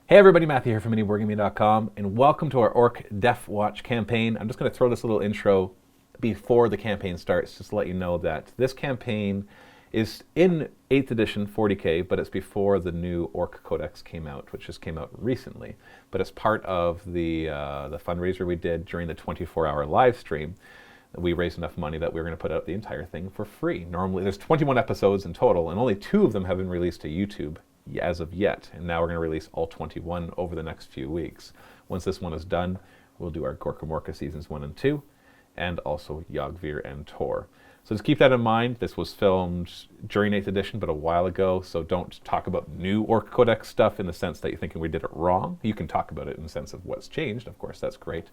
Hey everybody, Matthew here from MiniWarGaming.com, and welcome to our Orc Deffwatch campaign. I'm just going to throw this little intro before the campaign starts, just to let you know that this campaign is in 8th edition 40k, but it's before the new Orc Codex came out, which just came out recently. But it's part of the fundraiser we did during the 24-hour live stream. We raised enough money that we were going to put out the entire thing for free. Normally, there's 21 episodes in total, and only 2 of them have been released to YouTube as of yet, and now we're going to release all 21 over the next few weeks. Once this one is done, we'll do our Gorka Morka seasons 1 and 2, and also Yogvir and Tor. So just keep that in mind. This was filmed during 8th edition, but a while ago, so don't talk about new Orc Codex stuff in the sense that you're thinking we did it wrong. You can talk about it in the sense of what's changed, of course, that's great.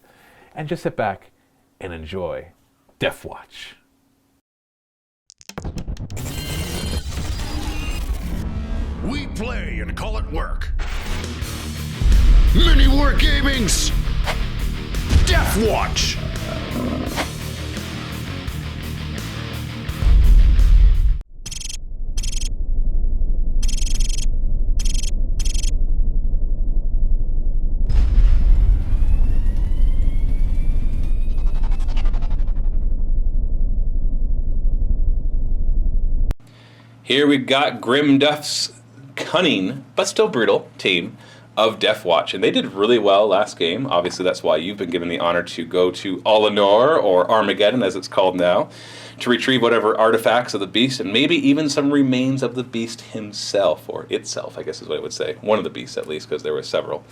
And just sit back and enjoy Deffwatch. We play and call it work. MiniWarGaming's Deffwatch. Here we've got Grimduff's cunning, but still brutal, team of Deffwatch. And they did really well last game. Obviously, that's why you've been given the honor to go to Ullanor, or Armageddon as it's called now, to retrieve whatever artifacts of the beast, and maybe even some remains of the beast himself, or itself, I guess is what I would say. One of the beasts, at least, because there were several.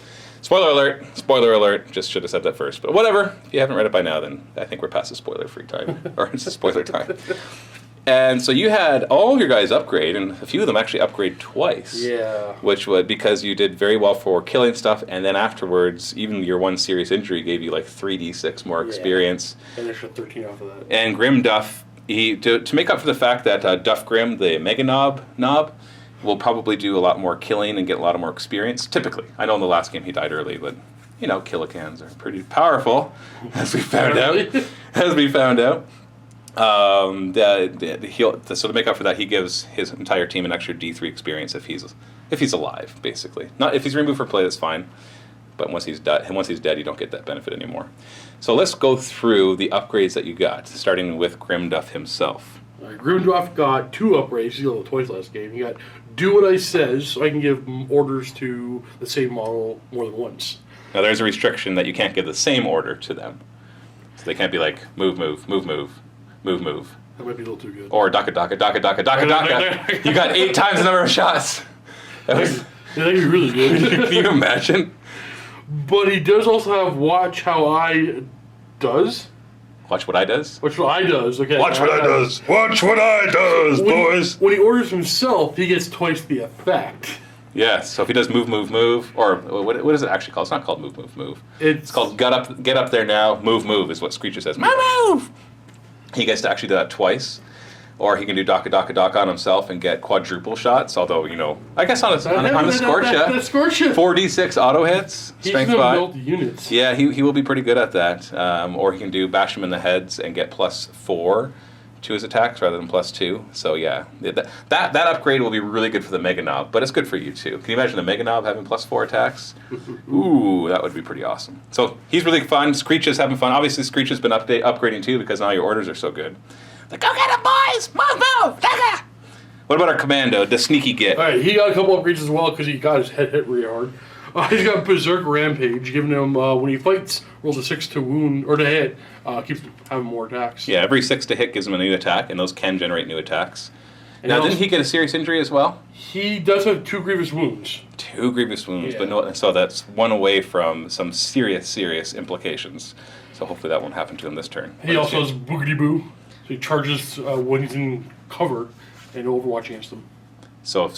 Spoiler alert, spoiler alert, just should have said that first. But whatever, if you haven't read it by now, then I think we're past the spoiler-free time, or it's the spoiler time. And so you had all your guys upgrade, and a few of them actually upgrade twice. Yeah. Which would, because you did very well for killing stuff, and then afterwards, even your one serious injury gave you like 3d6 more experience. And extra 13 off of that. And Grimduff, to make up for the fact that Duff Grim, the Mega Nob, will probably do a lot more killing and get a lot of more experience. Typically. I know in the last game he died early, but, you know, Killicans are pretty powerful, as we found out. So to make up for that, he gives his entire team an extra D3 experience if he's alive, basically. Not if he's removed for play, that's fine. But once he's dead, you don't get that benefit anymore. So let's go through the upgrades that you got, starting with Grimduff himself. Grimduff got 2 upgrades. He got twice last game. He got do what I says, so I can give orders to the same model more than once. Now there's a restriction that you can't give the same order to them. So they can't be like move, move, move, move. Move, move. That might be a little too good. Or daka, daka, daka, daka, daka, daka. You got 8 times the number of shots. That'd be really good. Can you imagine? But he does also have watch how I does. Watch what I does? Watch what I does, okay. Watch what I does. Watch what I does, boys. When he orders himself, he gets twice the effect. Yeah, so if he does move, move, move, or what is it actually called? It's not called move, move, move. It's called get up there now, move, move is what Screecher says. Move! He gets to actually do that twice. Or he can do daka, daka, daka on himself and get quadruple shots. Although, you know, I guess on a Scorcha, 4d6 auto hits, strength 5. Units. Yeah, he will be pretty good at that. Or he can do bash him in the heads and get +4 to his attacks rather than +2. So yeah, that upgrade will be really good for the Mega Nob, but it's good for you too. Can you imagine the Mega Nob having +4 attacks? Ooh, that would be pretty awesome. So he's really fun. Screech is having fun. Obviously, Screech has been upgrading too because now your orders are so good. Like, go get him, boys! Move! Dagger! What about our commando, the sneaky git? Alright, he got a couple upgrades as well because he got his head hit really hard. He's got Berserk Rampage, giving him, when he fights, rolls a 6 to wound, or to hit, keeps having more attacks. Yeah, every 6 to hit gives him a new attack, and those can generate new attacks. And now, didn't he get a serious injury as well? He does have 2 grievous wounds. 2 grievous wounds, Yeah. but no, so that's one away from some serious implications. So hopefully that won't happen to him this turn. He also has Boogity Boo. So he charges when he's in cover and Overwatch against him. So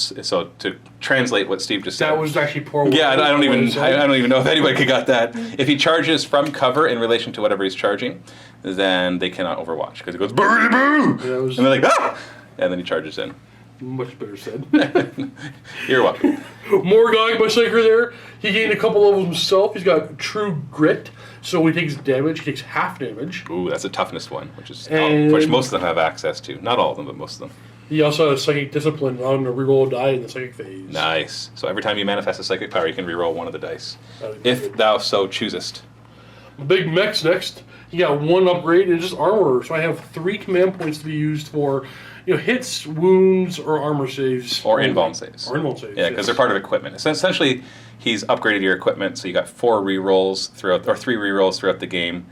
to translate what Steve just said, That was actually poor. Yeah, I don't even know if anybody could got that. If he charges from cover in relation to whatever he's charging, then they cannot Overwatch because it goes boogity boo, and they're like ah, and then he charges in. Much better said. You're welcome. Morgog, much like her there, he gained a couple levels himself. He's got True Grit, so when he takes damage, he takes half damage. Ooh, that's a toughness one, which And- most of them have access to. Not all of them, but most of them. He also has Psychic Discipline on a reroll a die in the Psychic phase. Nice. So every time you manifest a psychic power, you can reroll one of the dice, That'd be if good. thou so choosest. Big Mech's next. He got one upgrade and just armor. So I have 3 command points to be used for, hits, wounds, or armor saves. Or invuln saves. Or invuln saves. Yeah, because they're part of equipment. So essentially, he's upgraded your equipment, so you got 4 rerolls throughout, or 3 rerolls throughout the game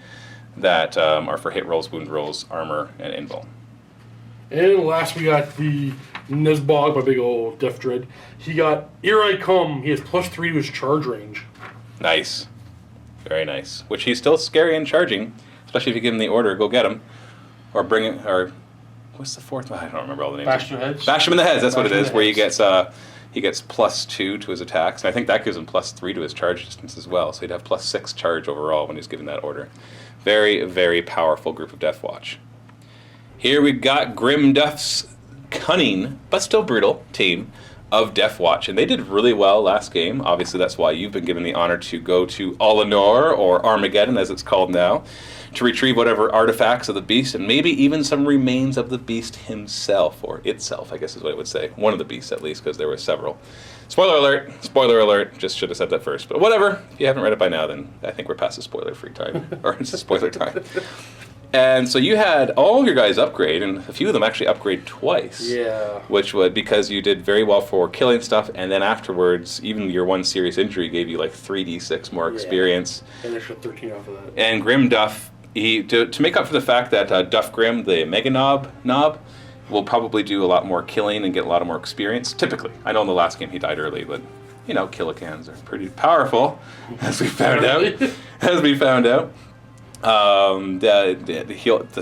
that are for hit rolls, wound rolls, armor, and invuln. And last we got the Nesbog, my big old Death Dread. He got Here I Come. He has +3 to his charge range. Nice. Very nice. Which he's still scary and charging, especially if you give him the order, go get him. Or bring it, or what's the fourth one? I don't remember all the names. Bash in the heads. Bash him in the heads, that's what it Bash him in is, the where heads. he gets +2 to his attacks. And I think that gives him +3 to his charge distance as well. So he'd have +6 charge overall when he's given that order. Very, very powerful group of Deffwatch. Here we've got Grimduff's cunning, but still brutal, team of Deffwatch. And they did really well last game. Obviously, that's why you've been given the honor to go to Ullanor, or Armageddon as it's called now, to retrieve whatever artifacts of the beast, and maybe even some remains of the beast himself, or itself, I guess is what it would say. One of the beasts, at least, because there were several. Spoiler alert, spoiler alert, just should have said that first. But whatever, if you haven't read it by now, then I think we're past the spoiler-free time, or it's a spoiler time. And so you had all of your guys upgrade, and a few of them actually upgrade twice. Yeah. Which would, because you did very well for killing stuff, and then afterwards, even your one serious injury gave you like 3d6 more experience. And extra 13 off of that. And Grimduff, to make up for the fact that Duff Grim, the Mega Nob, will probably do a lot more killing and get a lot of more experience. Typically. I know in the last game he died early, but, Killicans are pretty powerful, as we found out.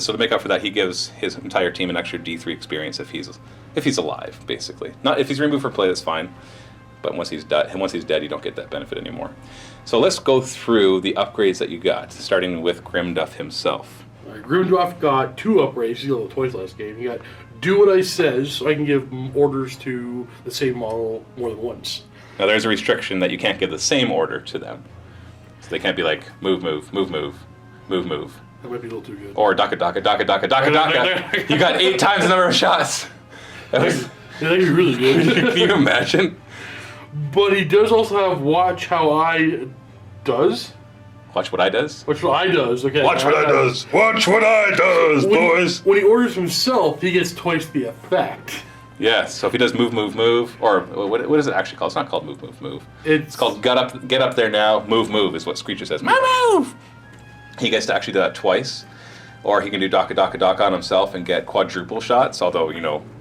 So to make up for that, he gives his entire team an extra D3 experience if he's alive, basically. Not if he's removed for play, that's fine. But once he's dead, you don't get that benefit anymore. So let's go through the upgrades that you got, starting with Grimduff himself. All right, Grimduff got 2 upgrades. He got twice last game. He got Do What I Says, so I can give orders to the same model more than once. Now there's a restriction that you can't give the same order to them. So they can't be like, move, move, move, move. Move, move. That might be a little too good. Or daka, daka, daka, daka, daka, daka. You got 8 times the number of shots. That'd be really good. Can you imagine? But he does also have Watch How I Does. Watch what I does? Watch What I Does. Okay. Watch what I does. Watch what I does, boys. When he orders himself, he gets twice the effect. Yeah, so if he does move, move, move, or what is it actually called? It's not called move, move, move. It's called get up there now, move, move is what Screecher says. Move, move! He gets to actually do that twice. Or he can do daka, daka, daka on himself and get quadruple shots, although,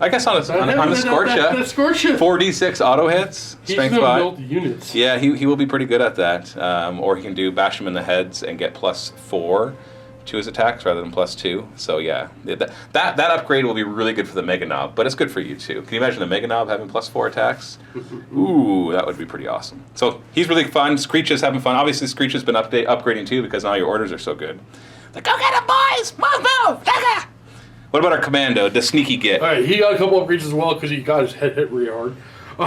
I guess on a Scorcha, That Scorcha. 4d6 auto hits, He's strength gonna 5. build the units. Yeah, he will be pretty good at that. Or he can do bash him in the heads and get +4 to his attacks rather than +2. So yeah, that upgrade will be really good for the Mega Nob, but it's good for you too. Can you imagine the Mega Nob having +4 attacks? Ooh, that would be pretty awesome. So he's really fun. Screech is having fun. Obviously, Screech has been upgrading too because now your orders are so good. Like, go get him, boys! Move! Daga! What about our commando, the sneaky git? All right, he got a couple upgrades as well because he got his head hit really hard.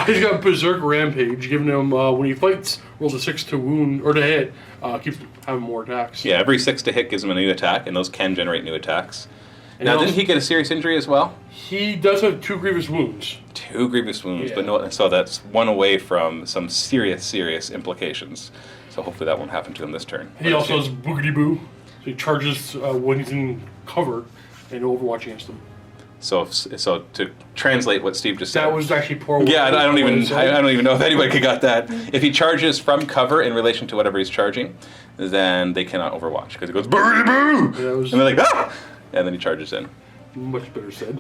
He's got Berserk Rampage, giving him, when he fights, rolls a 6 to wound, or to hit, keeps having more attacks. Yeah, every 6 to hit gives him a new attack, and those can generate new attacks. And Now, also, didn't he get a serious injury as well? He does have 2 grievous wounds. 2 grievous wounds, Yeah. but no, so that's 1 away from some serious implications. So hopefully that won't happen to him this turn. He also has Boogity Boo, so he charges when he's in cover and Overwatch against him. So to translate what Steve just said. That was actually poor. Yeah, I don't even know if anybody could got that. If he charges from cover in relation to whatever he's charging, then they cannot Overwatch because it goes boogity boo, Yeah, that was and they're like ah, and then he charges in. much better said.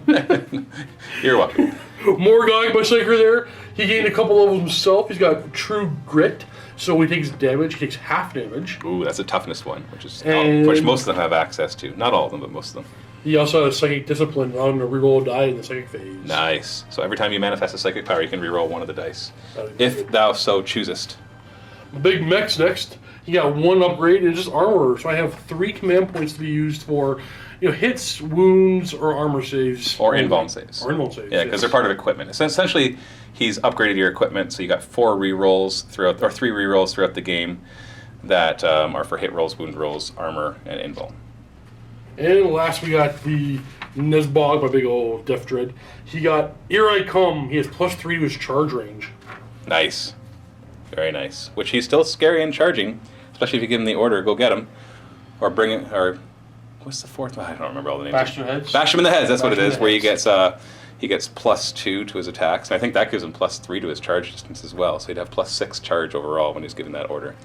You're welcome. Morgog by Psyker there. He gained a couple levels himself. He's got True Grit, so when he takes damage, he takes half damage. Ooh, that's a toughness one, which And- most of them have access to. Not all of them, but most of them. He also has Psychic Discipline on a reroll die in the Psychic phase. Nice. So every time you manifest a psychic power, you can reroll one of the dice, That'd be if good. thou so choosest. Big Mech's next. He got 1 upgrade and just armor, so I have 3 command points to be used for, hits, wounds, or armor saves. Or invuln saves. Or invuln saves. Yeah, because they're part of equipment. So essentially, he's upgraded your equipment, so you got 4 rerolls throughout, or 3 rerolls throughout the game that are for hit rolls, wound rolls, armor, and invuln. And last we got the Nesbog, my big old Death Dread. He got Here I Come. He has +3 to his charge range. Nice. Very nice. Which he's still scary and charging, especially if you give him the order, go get him. Or bring it, or what's the fourth one? I don't remember all the names. Bash their heads? Bash him in the heads, that's what it Bash is, him in where the he gets +2 to his attacks. And I think that gives him +3 to his charge distance as well. So he'd have +6 charge overall when he's given that order.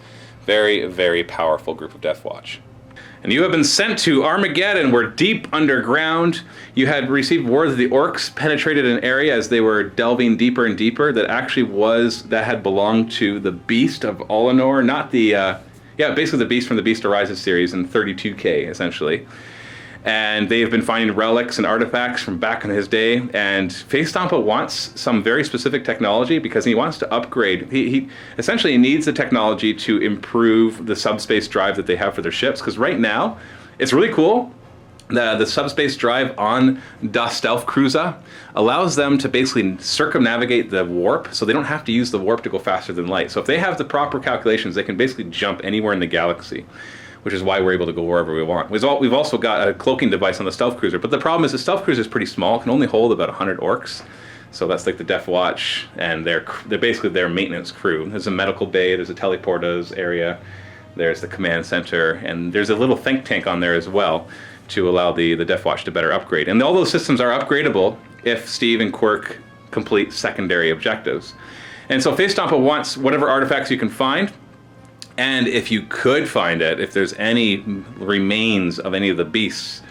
Very, very powerful group of Deffwatch. And you have been sent to Armageddon, where deep underground you had received word that the orcs penetrated an area as they were delving deeper and deeper that had belonged to the Beast of Ullanor, not the, basically the Beast from the Beast Arises series in 32K, essentially. And they have been finding relics and artifacts from back in his day. And Facetompa wants some very specific technology because he wants to upgrade. He essentially needs the technology to improve the subspace drive that they have for their ships. Because right now, it's really cool. The subspace drive on Stelf Krooza allows them to basically circumnavigate the warp, so they don't have to use the warp to go faster than light. So if they have the proper calculations, they can basically jump anywhere in the galaxy, which is why we're able to go wherever we want. We've also got a cloaking device on the Stealth Cruiser, but the problem is the Stealth Cruiser is pretty small, can only hold about 100 orcs. So that's like the Deffwatch, and they're basically their maintenance crew. There's a medical bay, there's a teleporters area, there's the command center, and there's a little think tank on there as well to allow the Deffwatch to better upgrade. And all those systems are upgradable if Steve and Quirk complete secondary objectives. And so Facetompa wants whatever artifacts you can find. And if you could find it, if there's any remains of any of the beasts,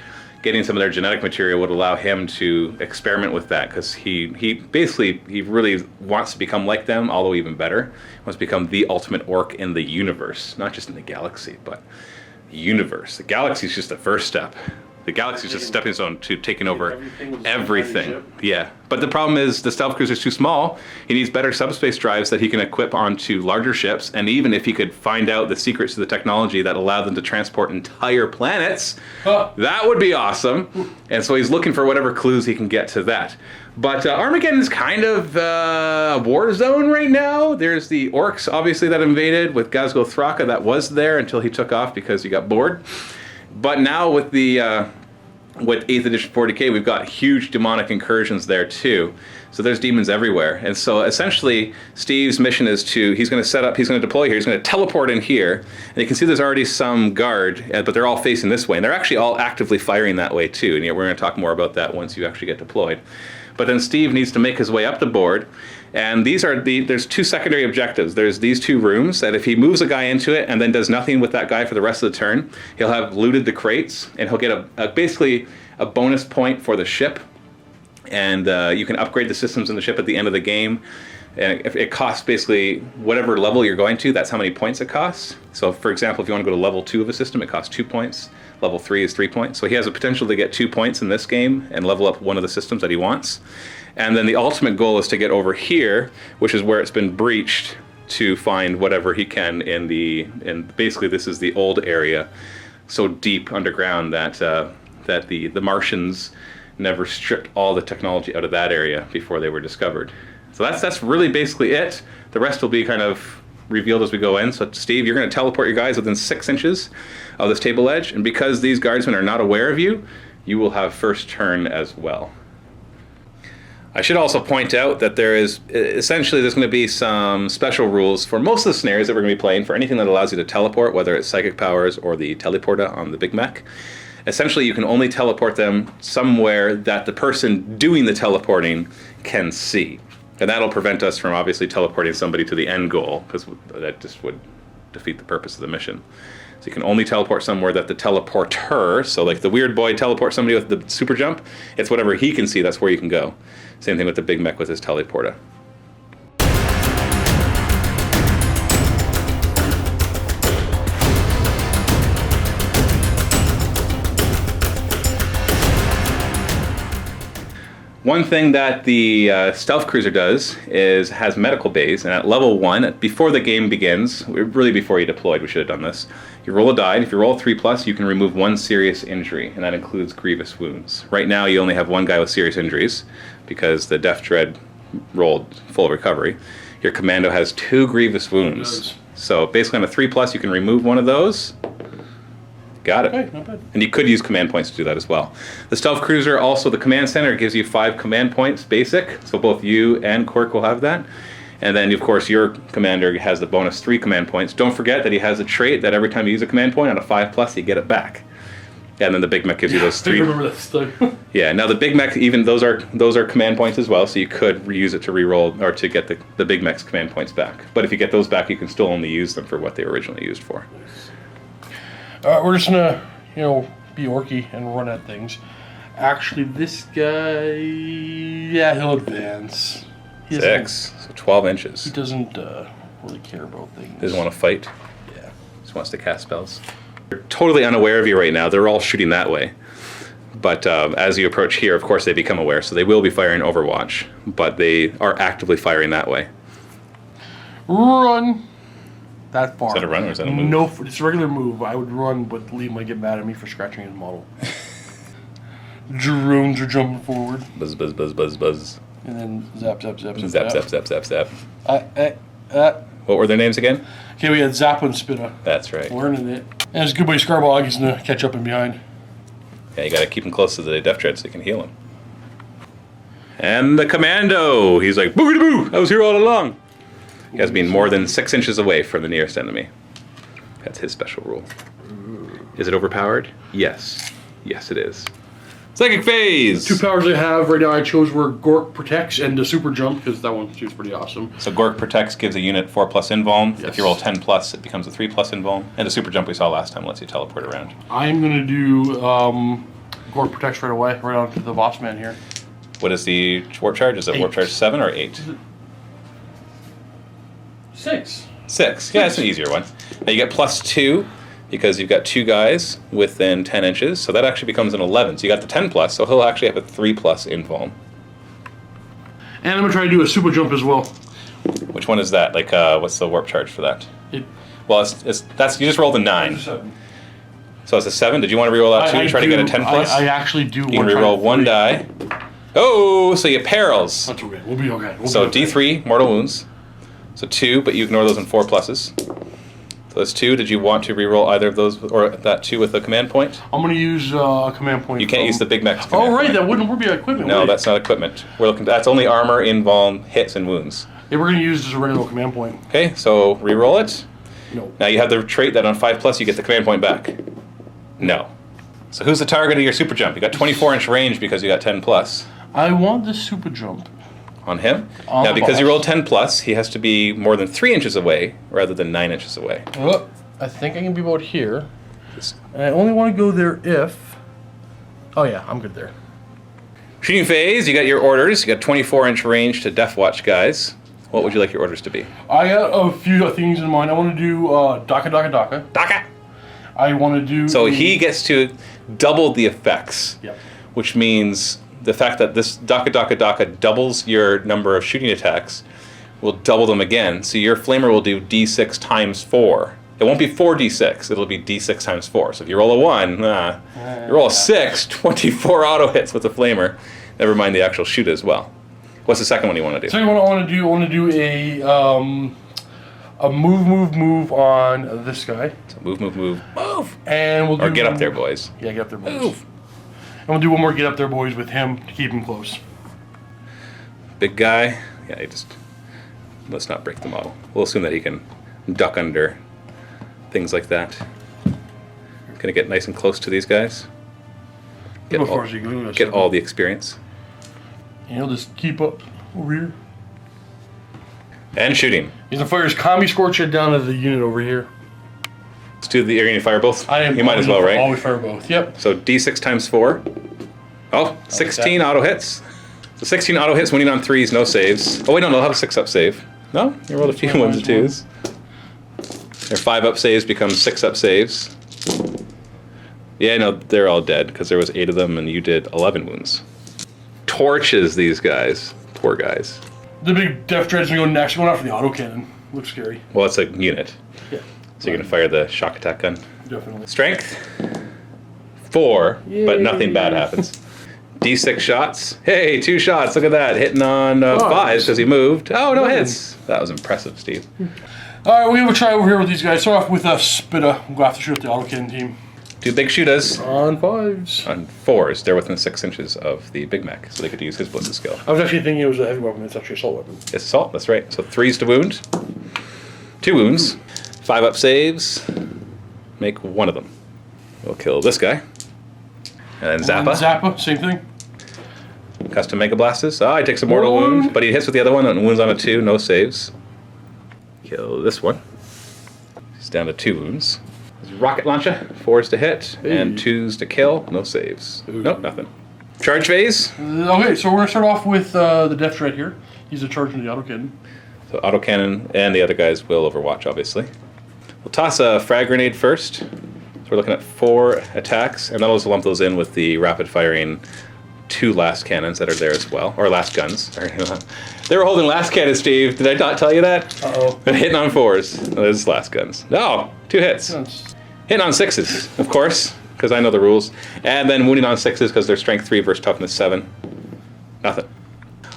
getting some of their genetic material would allow him to experiment with that, because he really wants to become like them, although even better. He wants to become the ultimate orc in the universe, not just in the galaxy, but the universe. The galaxy is just the first step. The galaxy is just a stepping stone to taking over everything. Yeah, but the problem is the Stealth Cruiser is too small. He needs better subspace drives that he can equip onto larger ships. And even if he could find out the secrets to the technology that allow them to transport entire planets, that would be awesome. And so he's looking for whatever clues he can get to that. But Armageddon is kind of a war zone right now. There's the orcs, obviously, that invaded with Gazgo Thraka. That was there until he took off because he got bored. But now with the with 8th edition 40k, we've got huge demonic incursions there too. So there's demons everywhere. And so essentially, Steve's mission is he's going to deploy here, he's going to teleport in here. And you can see there's already some guard, but they're all facing this way. And they're actually all actively firing that way too. And we're going to talk more about that once you actually get deployed. But then Steve needs to make his way up the board. And there's two secondary objectives. There's these two rooms that if he moves a guy into it and then does nothing with that guy for the rest of the turn, he'll have looted the crates and he'll get basically a bonus point for the ship. And you can upgrade the systems in the ship at the end of the game. And it costs basically whatever level you're going to, that's how many points it costs. So for example, if you want to go to level 2 of a system, it costs 2 points. Level 3 is 3 points. So he has a potential to get 2 points in this game and level up one of the systems that he wants. And then the ultimate goal is to get over here, which is where it's been breached, to find whatever he can and basically this is the old area, so deep underground that the Martians never stripped all the technology out of that area before they were discovered. So that's really basically it. The rest will be kind of revealed as we go in. So Steve, you're going to teleport your guys within 6 inches of this table edge, and because these guardsmen are not aware of you, you will have first turn as well. I should also point out that there's going to be some special rules for most of the scenarios that we're going to be playing for anything that allows you to teleport, whether it's psychic powers or the teleporter on the Big Mech. Essentially, you can only teleport them somewhere that the person doing the teleporting can see. And that'll prevent us from obviously teleporting somebody to the end goal, because that just would defeat the purpose of the mission. So you can only teleport somewhere that the teleporter, so like the weird boy teleports somebody with the super jump, it's whatever he can see, that's where you can go. Same thing with the Big Mech with his teleporter. One thing that the Stealth Cruiser does is has medical bays, and at level 1, before the game begins, really before you deployed, we should have done this, you roll a die, and if you roll a 3+, you can remove 1 serious injury, and that includes grievous wounds. Right now you only have 1 guy with serious injuries, because the Death Dread rolled full recovery. Your Commando has 2 grievous wounds. So basically on a 3+, you can remove 1 of those, Got it. Okay, not bad. And you could use command points to do that as well. The Stelf Krooza, also the command center, gives you 5 command points basic. So both you and Cork will have that. And then, of course, your commander has the bonus 3 command points. Don't forget that he has a trait that every time you use a command point on a 5+, you get it back. And then the Big Mech gives you those 3. I remember that stuff. Yeah, now the Big Mech, even those are command points as well, so you could reuse it to reroll or to get the Big Mech's command points back. But if you get those back, you can still only use them for what they were originally used for. We're just gonna, be orky and run at things. Actually, this guy, yeah, he'll advance. He 6, so 12 inches. He doesn't really care about things. Doesn't want to fight. Yeah. Just wants to cast spells. They're totally unaware of you right now. They're all shooting that way. But as you approach here, of course, they become aware. So they will be firing Overwatch. But they are actively firing that way. Run! That far. Is that a run or is that a move? No, it's a regular move. I would run, but Liam might get mad at me for scratching his model. Drones are jumping forward. Buzz, buzz, buzz, buzz, buzz. And then zap, zap, zap, zap, Zap, zap, zap, zap, zap. What were their names again? Okay, we had Zap and Spitta. That's right. Learning it. And his good buddy Scarbog, he's going to catch up in behind. Yeah, you got to keep him close to the Death Tread so you can heal him. And the Commando! He's like, boogity-boo! I was here all along! He has been more than 6 inches away from the nearest enemy. That's his special rule. Is it overpowered? Yes. Yes, it is. Psychic Phase! 2 powers I have right now, I chose were Gork Protects and the Super Jump, because that one seems pretty awesome. So Gork Protects gives a unit 4+ invuln. Yes. If you roll 10+, it becomes a 3+ invuln. And the Super Jump we saw last time lets you teleport around. I'm going to do Gork Protects right away, right onto the boss man here. What is the warp charge? Is it 8. warp charge 7 or 8? 6. 6. Yeah, it's an easier one. Now you get +2 because you've got 2 guys within 10 inches, so that actually becomes an 11. So you got the 10+, so he'll actually have a 3+ invuln. And I'm going to try to do a Super Jump as well. Which one is that? Like, what's the warp charge for that? Well, that's you just rolled a 9. So it's a 7. Did you want to reroll that too? Try to get a 10+? I actually do. You can reroll 1 die. Oh, so you perils. That's okay. We'll be okay. So D3 mortal wounds. So 2, but you ignore those in 4 pluses. So that's 2. Did you want to reroll either of those, or that 2 with a command point? I'm going to use a command point. You can't use the Big Mech's command Oh, right. point. That wouldn't be equipment. No, would it? that's not equipment. We're looking. That's only armor, invuln, hits, and wounds. Yeah, we're going to use just a regular command point. Okay, so reroll it. No. Now you have the trait that on 5+ you get the command point back. No. So who's the target of your super jump? You got 24-inch range because you got 10+. I want the Super Jump. On him? On now the because you boss. rolled 10+, he has to be more than 3 inches away rather than 9 inches away. Oh, I think I can be about here. Just And I only want to go there if... Oh yeah, I'm good there. shooting phase, you got your orders. You got 24-inch range to Deffwatch guys. What would you like your orders to be? I got a few things in mind. I want to do Daka Daka Daka. Daka! I want to do... So he gets to double the effects. Yep. Which means the fact that this Daka Daka Daka doubles your number of shooting attacks will double them again. So your flamer will do d6 times 4. It won't be 4d6, it'll be d6 times 4. So if you roll a 1, you roll a 6, 24 auto hits with the flamer. Never mind the actual shoot as well. What's the second one you want to do? Second one I want to do a move on this guy. So move. And we'll do... Or get up there, boys. Yeah, get up there, boys. Move. And we'll do one more get up there, boys, with him to keep him close. Big guy. Yeah, let's not break the model. We'll assume that he can duck under things like that. Gonna get nice and close to these guys. Go as far as you go. Get all the experience. And he'll just keep up over here. And shooting. He's gonna fire his Kami Scorcher down to the unit over here. Let's do the. You're gonna fire both. You might as always well, right? Always fire both. Yep. So d6 times 4. Oh, 16 auto hits. So 16 auto hits, winning on 3s, no saves. Oh wait, no, they'll have a 6-up save. No, you rolled a few 1s and 2s. Their 5-up saves become 6-up saves. Yeah, no, they're all dead because there was 8 of them and you did 11 wounds. Torches these guys. Poor guys. The big Death Dread's gonna go next. Going after the autocannon. Looks scary. Well, it's a unit. Yeah. So you're gonna fire the shock attack gun. Definitely. Strength 4, but nothing bad happens. D6 shots. Hey, 2 shots. Look at that. Hitting on 5s because he moved. Oh, no hits. That was impressive, Steve. Alright, we have a try over here with these guys. Start off with Spitta. We'll go have to shoot at the autocannon team. 2 big shooters. On 5s. On 4s, they're within 6 inches of the Big Mech, so they could use his ballistic skill. I was actually thinking it was a heavy weapon. It's actually an assault weapon. It's assault, that's right. So 3s to wound. 2 wounds. 5 up saves. Make 1 of them. We'll kill this guy. And then Zappa. Zappa, same thing. Custom Mega Blasters. Ah, he takes a mortal wound, but he hits with the other one and wounds on a 2, no saves. Kill this one. He's down to 2 wounds. Rocket launcher, 4s to hit, and 2s to kill, no saves. Nope, nothing. Charge phase. Okay, so we're going to start off with the Death Shred here. He's a charge in the autocannon. So autocannon and the other guys will overwatch, obviously. We'll toss a frag grenade first. So we're looking at 4 attacks, and that'll just lump those in with the rapid firing 2 last cannons that are there as well, or last guns. They were holding last cannons, Steve. Did I not tell you that? Uh-oh. Hitting on 4s. Those last guns. No, 2 hits. Yes. Hitting on 6s, of course, because I know the rules. And then wounding on 6s because they're strength 3 versus toughness 7. Nothing.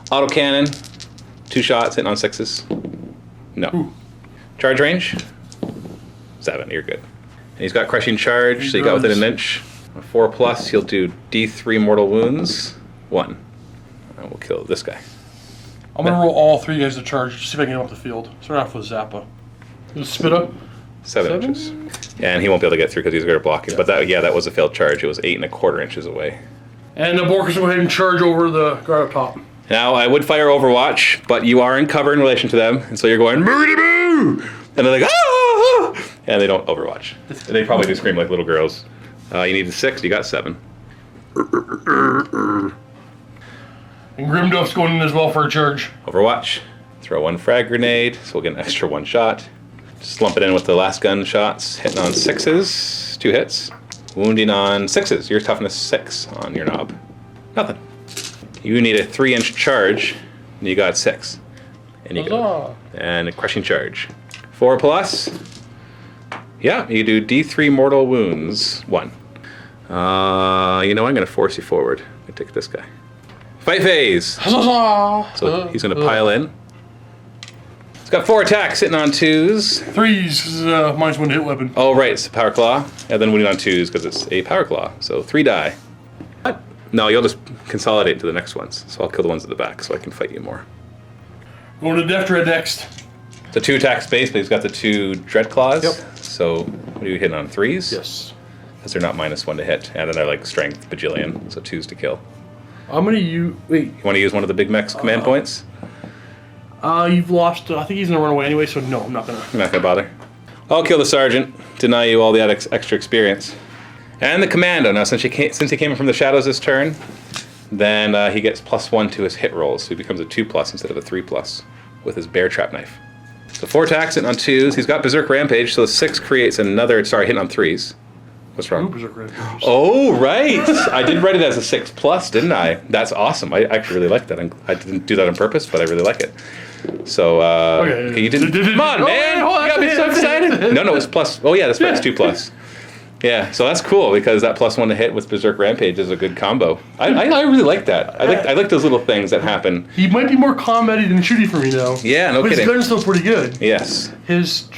Autocannon, 2 shots, hitting on 6s. No. Ooh. Charge range, 7, you're good. And he's got crushing charge, so you got within an inch. A 4+, he'll do D3 mortal wounds, 1. And we'll kill this guy. I'm going to roll all 3 guys to charge, see if I can get him up the field. Start off with Zappa. Just spit up. 7 inches. And he won't be able to get through because he's good at blocking. But that was a failed charge. It was 8 1/4 inches away. And the Borkers will go ahead and charge over the guard up top. Now, I would fire Overwatch, but you are in cover in relation to them, and so you're going, boogity boo! And they're like, ah! And they don't Overwatch. They probably do scream like little girls. You need a 6, you got 7. And Grimduff's going in as well for a charge. Overwatch. Throw 1 frag grenade, so we'll get an extra 1 shot. Just lump it in with the last gun shots. Hitting on 6s, 2 hits. Wounding on 6s, your toughness 6 on your knob. Nothing. You need a 3-inch charge, and you got 6. And you go. And a crushing charge. 4+. Yeah, you do D3 mortal wounds, 1. I'm going to force you forward. I'm going to take this guy. Fight phase. So he's going to pile in. He's got 4 attacks, hitting on 2s. 3s, minus 1 hit weapon. Oh, right, it's a power claw. And then wounding on 2s because it's a power claw. So 3 die. What? No, you'll just consolidate to the next ones. So I'll kill the ones at the back so I can fight you more. Going to Death Dread next. The 2 attacks base, but he's got the 2 dread claws. Yep. So what are you hitting on, 3s? Yes. Because they're not minus 1 to hit. And then they're like strength bajillion, so 2s to kill. I'm going to use... Wait. You want to use one of the Big Mech's command points? You've lost... I think he's going to run away anyway, so no, I'm not going to. I'm not going to bother. I'll kill the sergeant, deny you all the extra experience. And the commando. Now, since he came in from the shadows this turn, then he gets +1 to his hit rolls, so he becomes a 2+ instead of a 3+ with his bear trap knife. So 4 attacks, hitting on 2s. He's got Berserk Rampage, so 6 creates another... Sorry, hitting on 3s. What's wrong? Berserk Rampage. Oh, right! I did write it as a 6+, didn't I? That's awesome. I actually really like that. I didn't do that on purpose, but I really like it. So, okay, you didn't... Come on, man! You got me so excited! No, it's plus... Oh, yeah, that's right. It's 2+. Yeah, so that's cool because that +1 to hit with Berserk Rampage is a good combo. I really like that. I like those little things that happen. He might be more combat-y than shooty for me now. Yeah, no kidding. But his gun's still pretty good. Yes. His...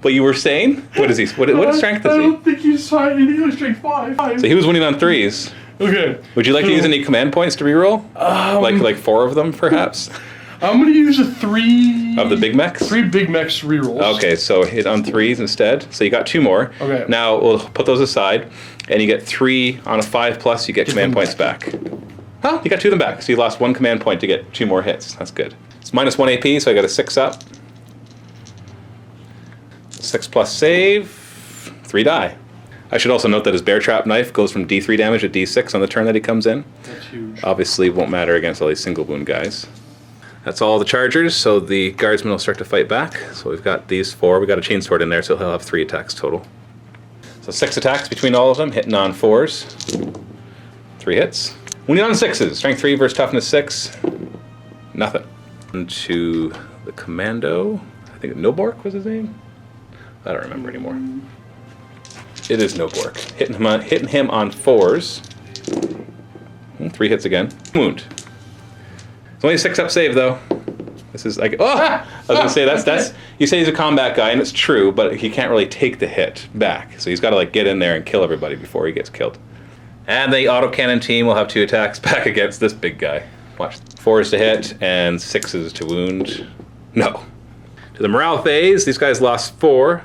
But you were saying? What is he? What strength is he? I don't think he's high. I think he's strength 5. So he was winning on 3s. Okay. Would you like to use any command points to reroll? Like 4 of them, perhaps? I'm going to use a 3... Of the Big Mechs? 3 Big Mechs rerolls. Okay, so hit on 3s instead. So you got 2 more. Okay. Now we'll put those aside, and you get 3 on a 5+, you get command points back. Huh? You got 2 of them back, so you lost 1 command point to get 2 more hits. That's good. It's -1 AP, so I got a 6 up. 6+ save, 3 die. I should also note that his bear trap knife goes from D3 damage to D6 on the turn that he comes in. That's huge. Obviously won't matter against all these single wound guys. That's all the chargers, so the guardsmen will start to fight back. So we've got these 4. We've got a chainsword in there, so he'll have 3 attacks total. So 6 attacks between all of them, hitting on 4s. 3 hits. Wounding on 6s, strength 3 versus toughness 6. Nothing. To the commando, I think Nobork was his name? I don't remember anymore. It is Nobork. Hitting him on 4s. 3 hits again. Wound. It's only a 6 up save though. This is like was gonna say that's you say he's a combat guy, and it's true, but he can't really take the hit back. So he's got to like get in there and kill everybody before he gets killed. And the autocannon team will have 2 attacks back against this big guy. Watch, 4s to hit and 6s to wound. No. To the morale phase, these guys lost 4.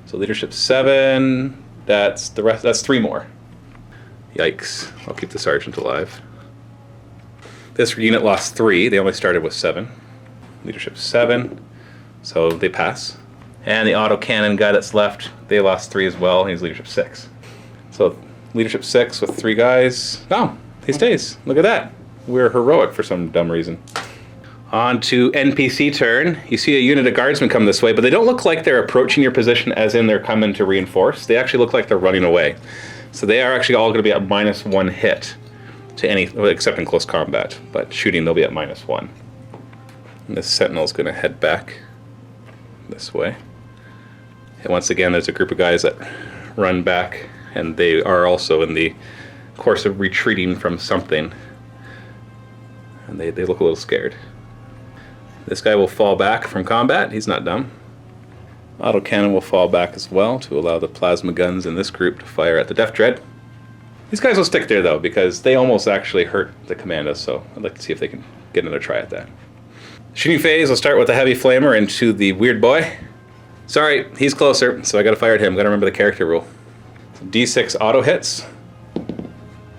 So leadership 7. That's the rest. That's 3 more. Yikes! I'll keep the sergeant alive. This unit lost 3. They only started with 7. Leadership 7. So they pass. And the autocannon guy that's left, they lost 3 as well. He's leadership 6. So leadership 6 with 3 guys. Oh, he stays. Look at that. We're heroic for some dumb reason. On to NPC turn. You see a unit of guardsmen come this way, but they don't look like they're approaching your position as in they're coming to reinforce. They actually look like they're running away. So they are actually all going to be at -1 hit to any, except in close combat. But shooting, they'll be at -1. And this sentinel's going to head back this way. And once again, there's a group of guys that run back, and they are also in the course of retreating from something. And they look a little scared. This guy will fall back from combat. He's not dumb. Autocannon will fall back as well to allow the plasma guns in this group to fire at the Death Dread. These guys will stick there though, because they almost actually hurt the commandos, so I'd like to see if they can get another try at that. Shooting phase, I'll start with the heavy flamer into the weird boy. Sorry, he's closer, so I gotta fire at him. Gotta remember the character rule. So D6 auto hits.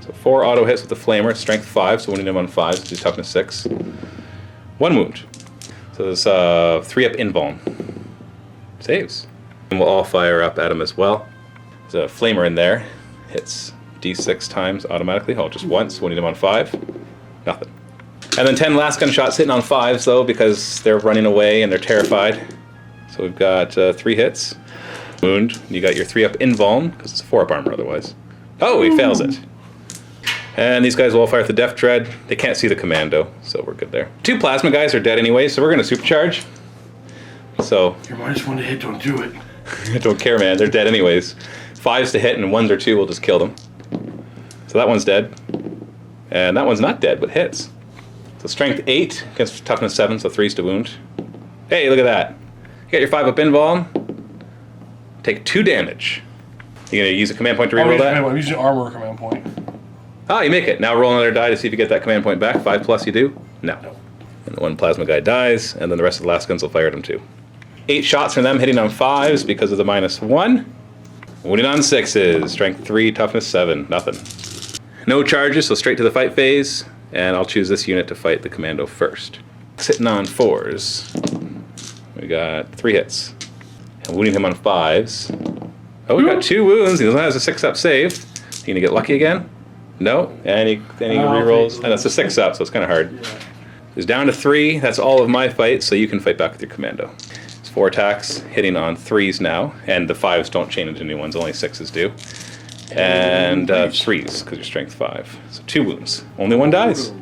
So 4 auto hits with the flamer, strength 5, so wounding him on 5, so toughness 6. 1 wound. So there's 3 up invuln. Saves. And we'll all fire up at him as well. There's a flamer in there. Hits D6 times automatically. Oh, just once, wounding him on 5. Nothing. And then 10 last gun shots hitting on 5s though, because they're running away and they're terrified. So we've got 3 hits. Wound. You got your 3 up invuln, because it's a 4 up armor otherwise. Oh, he fails it. And these guys will all fire at the Death Dread. They can't see the commando, so we're good there. 2 plasma guys are dead anyway, so we're going to supercharge. So You're -1 to hit, don't do it. I don't care, man. They're dead anyways. 5s to hit and 1s or 2 will just kill them. So that one's dead. And that one's not dead, but hits. So strength 8 against toughness 7, so 3s to wound. Hey, look at that. You got your 5 up invuln. Take 2 damage. You gonna use a command point to reroll that? I'm using armor command point. Ah, you make it. Now roll another die to see if you get that command point back. 5 plus you do? No. And the 1 plasma guy dies, and then the rest of the last guns will fire at him too. 8 shots from them hitting on 5s because of the -1. Wounding on 6s. Strength 3, toughness 7. Nothing. No charges, so straight to the fight phase. And I'll choose this unit to fight the commando first. Sitting on 4s. We got 3 hits. And wounding him on 5s. Oh, we got 2 wounds. He doesn't have a 6 up save. You gonna get lucky again? No. And he rerolls. And that's a 6 up, so it's kind of hard. Yeah. He's down to 3. That's all of my fights, so you can fight back with your commando. It's 4 attacks, hitting on 3s now. And the 5s don't chain into new ones, only 6s do. And 3s, because you're strength 5. So 2 wounds. Only 1 dies.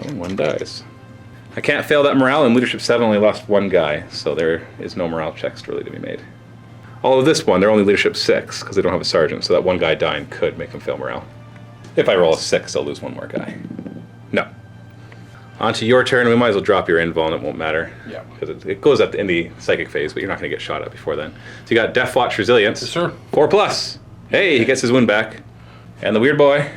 Only 1 dies. I can't fail that morale, and leadership 7 only lost 1 guy, so there is no morale checks really to be made. All of this one, they're only leadership 6, because they don't have a sergeant, so that 1 guy dying could make them fail morale. If I roll a 6, I'll lose 1 more guy. No. On to your turn. We might as well drop your invuln, it won't matter. Yeah. Because it goes up in the psychic phase, but you're not going to get shot at before then. So you got Deffwatch Resilience. Yes, sir. 4+. Hey, he gets his wound back. And the weird boy.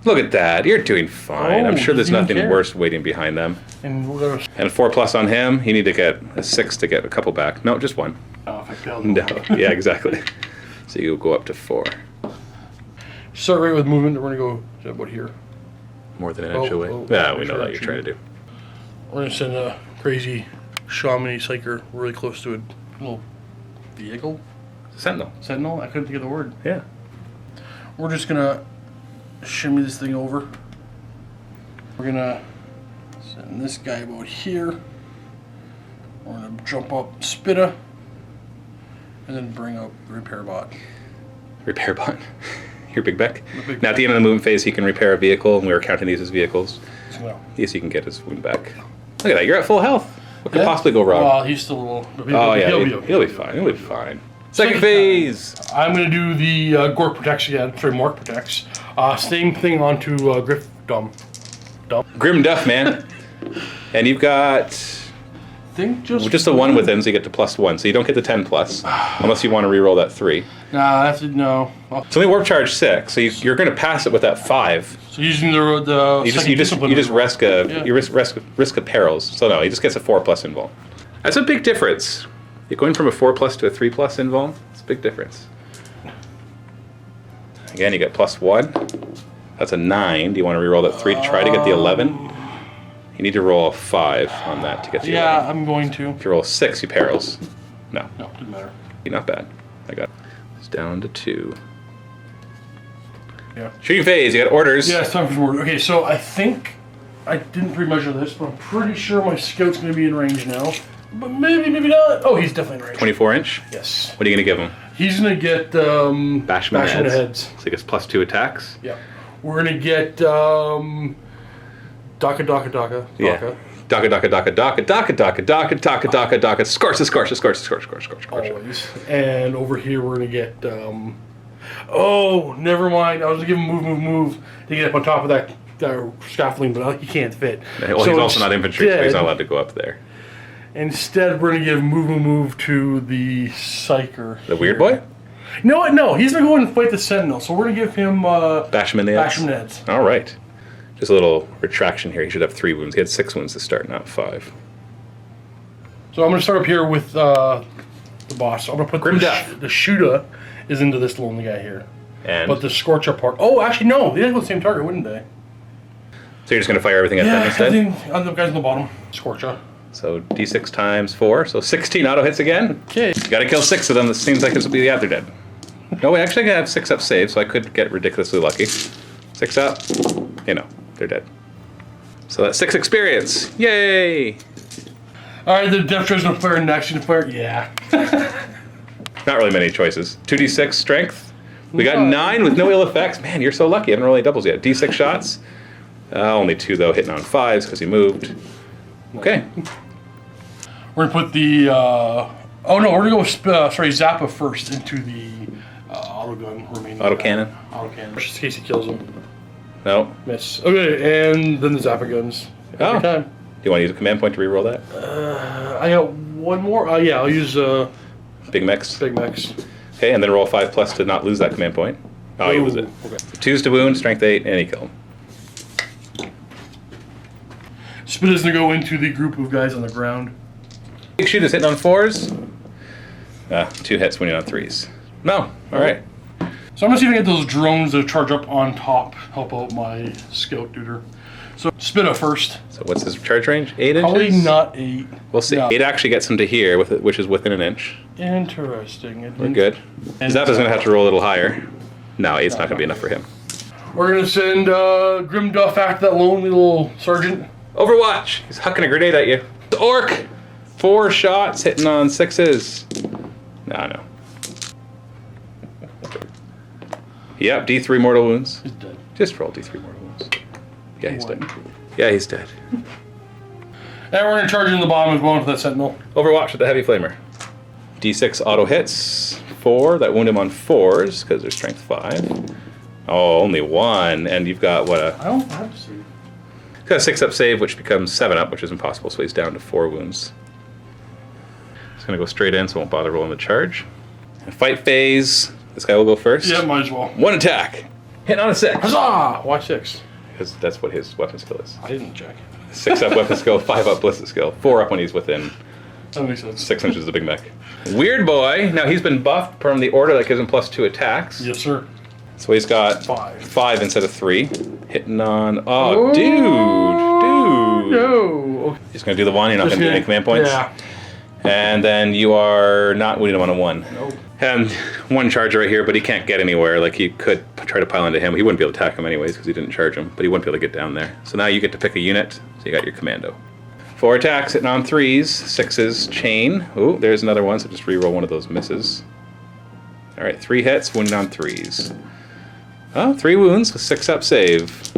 Look at that. You're doing fine. Oh, I'm sure there's doesn't nothing care. worse waiting behind them. And we're gonna. And 4+ on him. You need to get a 6 to get a couple back. No, just 1. Oh, if I failed. No. Yeah, exactly. So you go up to 4. Start right with movement. We're gonna go about here. More than an inch away. oh, Yeah, we know sure, that you're trying to do. We're gonna send a crazy shaman psyker really close to a little vehicle. Sentinel. Sentinel? I couldn't think of the word. Yeah. We're just gonna shimmy this thing over. We're gonna send this guy about here. We're gonna jump up Spitta. And then bring up the repair bot. Repair bot. Your big Beck. big Now at the end of the movement phase, he can repair a vehicle, and we were counting these as vehicles. So, Yes, he can get his wound back. Look at that. You're at full health. What could possibly go wrong? Well, he's still a little. But Oh yeah, he'll he'll be fine. He'll be fine. Second phase. I'm gonna do the Gork protects again. Sorry, Mark protects. Same thing onto Griff Dumb. Grimduff, man. And you've got think just the 1 with him, so you get to +1. So you don't get the 10 plus, unless you want to re-roll that 3. Nah, that's it. No. It's only warp charge 6, so you're going to pass it with that 5. So using the You just risk a perils. So no, he just gets a 4+ invul. That's a big difference. You're going from a 4+ to a 3+ invul. It's a big difference. Again, you get +1. That's a 9. Do you want to re-roll that 3 to try to get the 11? You need to roll a 5 on that to get the 11. Yeah, I'm going to. If you roll a 6, you perils. No. No, doesn't matter. Not bad. I got it. It's down to 2. Yeah. Shooting phase, you got orders. Yeah, it's time for some orders. Okay, so I think I didn't pre-measure this, but I'm pretty sure my scout's going to be in range now. But maybe not. Oh, he's definitely in range. 24 inch? Yes. What are you going to give him? He's going to get Bash him in the heads. heads. So he gets +2 attacks. Yeah. We're going to get Daka. Yeah. Daka. Scorch. Always. And over here we're going to get... oh, never mind. I was going to give him move to get up on top of that scaffolding, but he can't fit. Well, so he's also not infantry, so he's not allowed to go up there. Instead, we're going to give move to the Psyker. The weird boy? No, he's going to go in and fight the Sentinel, so we're going to give him... Bash him in the heads. All right. Just a little retraction here. He should have 3 wounds. He had 6 wounds to start, not 5. So I'm going to start up here with the boss. So I'm going to put Grimduff. the Shuda is into this lonely guy here. And but the Scorcher part... Oh, actually, no. They'd go the same target, wouldn't they? So you're just going to fire everything at them instead? Yeah, on the guys on the bottom. Scorcher. So d6 times 4. So 16 auto hits again. Okay. You got to kill 6 of them. This seems like this will be they're dead. No, wait, actually I have 6 up save, so I could get ridiculously lucky. 6 up. They're dead. So that's 6 experience. Yay! Alright, the Death Treader's gonna fire next. She's gonna fire. Yeah. Not really many choices. 2d6 strength. We got 9 with no ill effects. Man, you're so lucky. I haven't rolled any doubles yet. D6 shots. Only 2 though, hitting on 5s because he moved. Okay. We're gonna put the. Oh no, we're gonna go with Zappa first into the auto gun remaining. Autocannon. Autocannon. Just in case he kills him. No. Miss. Okay, and then the Zappa guns. Every time. Do you want to use a command point to reroll that? I got one more. Yeah, I'll use Big Mex. Big Mex. Okay, and then roll 5+ to not lose that command point. Oh, you lose it. Okay. 2s to wound, strength 8, and he killed him. Spit is gonna go into the group of guys on the ground. Big shoot is hitting on 4s. 2 hits winning on 3s. No, all right. So I'm gonna see if I can get those drones to charge up on top, help out my scout duder. So Spitta first. So what's his charge range? 8 inches? Probably not 8. We'll see. No. 8 actually gets him to here, which is within an inch. Interesting. We're good. Zappa's going to have to roll a little higher. No, 8's not going to be enough for him. We're gonna send Grimduff after that lonely little sergeant. Overwatch! He's hucking a grenade at you. The orc! 4 shots hitting on 6s. No. Yep, D3 mortal wounds. He's dead. Just roll D3 mortal wounds. Yeah, he's dead. Yeah, he's dead. And we're gonna charge in the bottom as well into that sentinel. Overwatch with the heavy flamer. D6 auto hits. 4, that wound him on 4s, because they're strength 5. Oh, only 1, and you've got what I don't have to see. He's got a 6 up save, which becomes 7 up, which is impossible, so he's down to 4 wounds. He's gonna go straight in, so won't bother rolling the charge. Fight phase. This guy will go first. Yeah, might as well. 1 attack. Hitting on a 6. Huzzah! Why 6? Because that's what his weapon skill is. I didn't check. 6 up weapon skill, 5 up ballistic skill, 4 up when he's within That makes sense. 6 inches of the big mech. Weird boy. Now he's been buffed from the order that gives him +2 attacks. Yes, sir. So he's got 5. 5 instead of 3. Hitting on. Oh, dude. No. Okay. He's going to do the 1. You're not going to do any command points. Yeah. And then you are not wounding him on a 1. Nope. And 1 charger right here, but he can't get anywhere. Like, you could try to pile into him. He wouldn't be able to attack him anyways because he didn't charge him, but he wouldn't be able to get down there. So now you get to pick a unit. So you got your commando. 4 attacks, hitting on 3s, 6s, chain. Ooh, there's another one, so just re-roll one of those misses. All right, 3 hits, wounded on 3s. Oh, 3 wounds with 6 up save.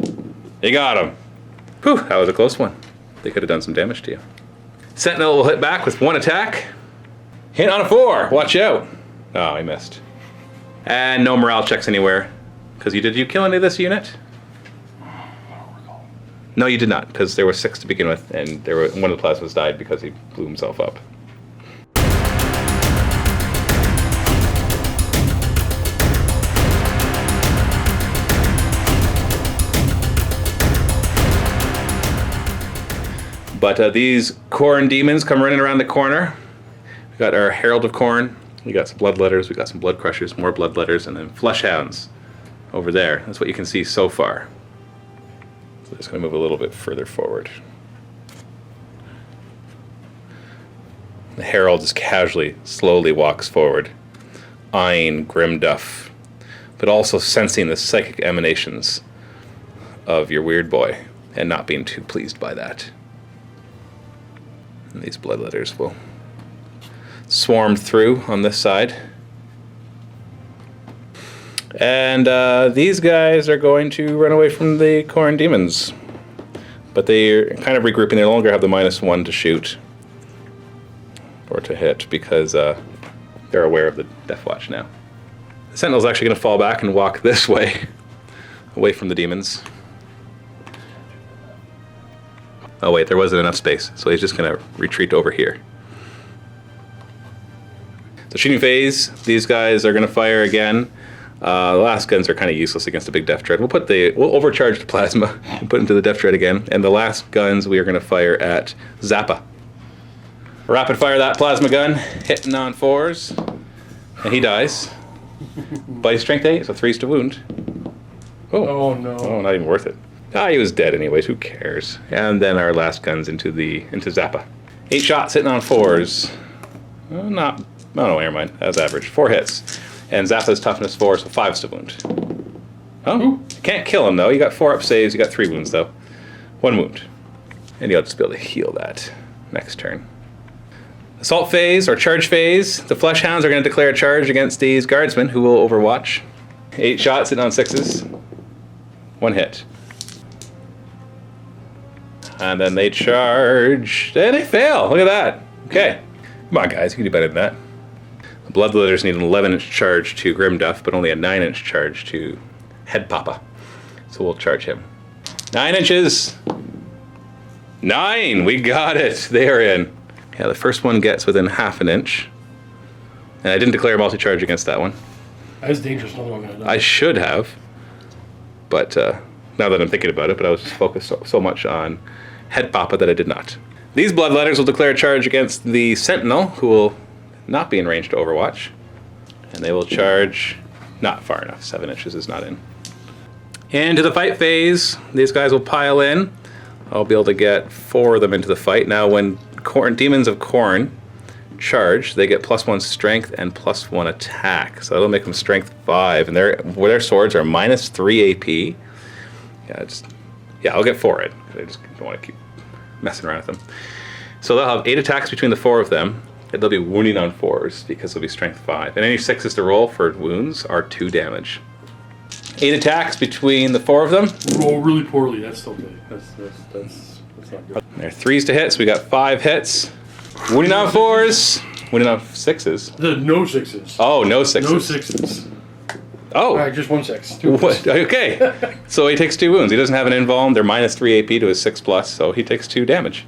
You got him. Whew, that was a close one. They could have done some damage to you. Sentinel will hit back with 1 attack. Hit on a 4. Watch out. Oh, he missed. And no morale checks anywhere. Because did you kill any of this unit? I don't recall. No, you did not, because there were 6 to begin with, and one of the plasmas died because he blew himself up. But these Khorne demons come running around the corner. We got our Herald of Khorne. We got some Bloodletters. We got some Blood Crushers, more Bloodletters, and then Fleshhounds over there. That's what you can see so far. So just going to move a little bit further forward. The Herald just casually, slowly walks forward, eyeing Grimduff, but also sensing the psychic emanations of your weird boy, and not being too pleased by that. And these Bloodletters will swarm through on this side. And these guys are going to run away from the Khorne demons. But they're kind of regrouping. They no longer have the -1 to shoot. Or to hit, because they're aware of the Deffwatch now. The Sentinel's actually going to fall back and walk this way. Away from the demons. Oh wait, there wasn't enough space. So he's just going to retreat over here. So shooting phase, these guys are going to fire again. The last guns are kind of useless against a big Death Dread. We'll overcharge the plasma and put into the Death Dread again. And the last guns we are going to fire at Zappa. Rapid fire that plasma gun, hitting on 4s, and he dies. But he's strength 8, so 3s to wound. Oh no. Oh, not even worth it. He was dead anyways. Who cares? And then our last guns into Zappa. 8 shots hitting on 4s. No, never mind. That's average. 4 hits. And Zappa's toughness 4, so 5s to wound. Oh, you can't kill him, though. You got 4 up saves. You got 3 wounds, though. 1 wound. And you'll just be able to heal that next turn. Assault phase, or charge phase. The Fleshhounds are going to declare a charge against these Guardsmen, who will overwatch. 8 shots hitting on 6s. 1 hit. And then they charge. And they fail. Look at that. Okay. Come on, guys. You can do better than that. The Bloodletters need an 11-inch charge to Grimduff, but only a 9-inch charge to Head Papa. So we'll charge him. 9 inches! 9! We got it! They are in. Yeah, the first one gets within half an inch. And I didn't declare a multi-charge against that one. That's dangerous. Another one gonna die. I should have. But now that I'm thinking about it, but I was just focused so much on Head Papa that I did not. These Bloodletters will declare a charge against the Sentinel, who will not be in range to overwatch. And they will charge not far enough. 7 inches is not in. Into the fight phase. These guys will pile in. I'll be able to get 4 of them into the fight. Now when Demons of Khorne charge, they get +1 strength and +1 attack. So that'll make them strength 5. And their swords are -3 AP. Yeah, I'll get 4 in. I just don't want to keep messing around with them. So they'll have 8 attacks between the 4 of them. And they'll be wounding on 4s because they'll be strength 5. And any 6s to roll for wounds are 2 damage. 8 attacks between the 4 of them. Roll really poorly. That's still good. That's not good. There are 3s to hit, so we got 5 hits. Wounding on 4s. Wounding on 6s. No 6s. Oh, no 6s. No 6s. Oh. All right, just 1 6. 2 What? Okay. So he takes 2 wounds. He doesn't have an invuln. They're -3 AP to his 6+, so he takes 2 damage.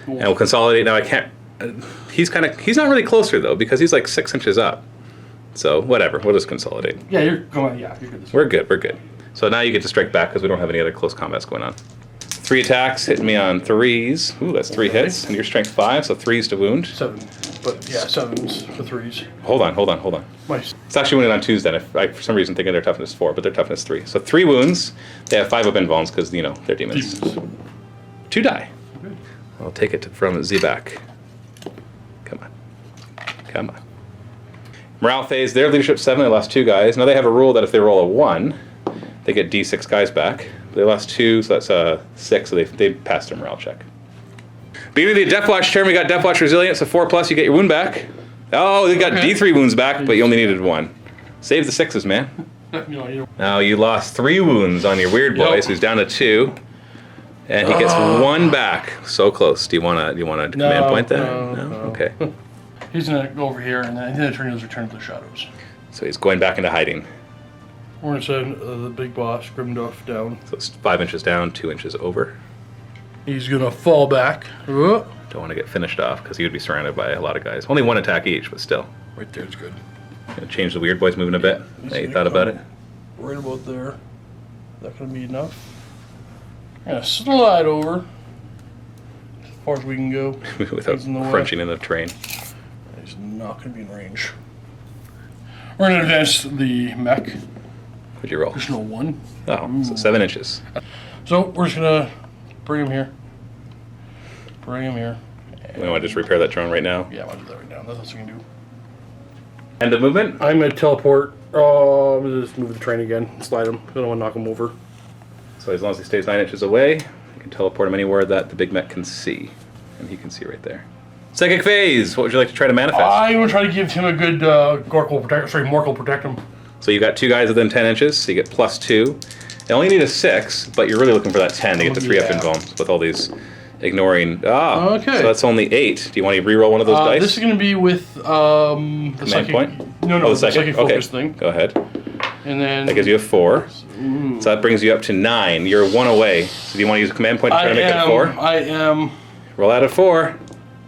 Cool. And we'll consolidate. Now I can't. He's not really closer though because he's like 6 inches up. So whatever. We'll just consolidate. Yeah, you're going. Yeah, you're good. We're good. We're good. So now you get to strike back because we don't have any other close combats going on. 3 attacks hitting me on 3s. Ooh, that's 3 hits, and you're strength 5, so 3s to wound. 7, but yeah, 7s for 3s. Hold on. Nice. It's actually wounded on 2s then. If I, for some reason, thinking their toughness 4, but their toughness 3. So 3 wounds. They have 5 up invulns because they're demons. 2 die. Okay. I'll take it from Zebak. Come on. Morale phase. Their leadership 7. They lost 2 guys. Now they have a rule that if they roll a 1, they get D6 guys back. They lost 2, so that's 6, so they passed their morale check. Beginning of the Deffwatch turn, we got Deffwatch Resilience, so 4+, you get your wound back. Oh, they got D3 wounds back, but you only needed 1. Save the 6s, man. Now you lost 3 wounds on your weird boy, so he's down to 2. And he gets 1 back. So close. Do you want to command point that? No? Okay. He's going to go over here, and then the tornadoes return to the shadows. So he's going back into hiding. We're gonna send the big boss, Grimduff, down. So it's 5 inches down, 2 inches over. He's gonna fall back. Don't want to get finished off because he would be surrounded by a lot of guys. Only 1 attack each, but still. Right there's good. Gonna change the weird boys moving a bit. Hey, you thought about it? Right about there. Is that gonna be enough? I'm gonna slide over as far as we can go. Without crunching in the terrain. He's not gonna be in range. We're gonna advance the mech. What'd you roll? Additional 1. Oh, so 7 inches. So we're just gonna bring him here. Bring him here. We want to just repair that drone right now. Yeah, I'll do that right now. That's what we can do. End of movement? I'm gonna teleport. I'm gonna just move the train again. Slide him. I don't want to knock him over. So as long as he stays 9 inches away, you can teleport him anywhere that the big mech can see. And he can see right there. Psychic phase! What would you like to try to manifest? I'm gonna try to give him a good Morkel protect him. So you got 2 guys within 10 inches, so you get +2. You only need a 6, but you're really looking for that 10 to get to 3 up invulns with all these ignoring. Okay. So that's only 8. Do you want to re-roll one of those dice? This is gonna be with the psychic point? No, the the psychic focus okay. thing. Go ahead. And then That gives you a 4. So that brings you up to 9. You're 1 away. So do you want to use a command point to try to make it 4? I am. Roll out a 4.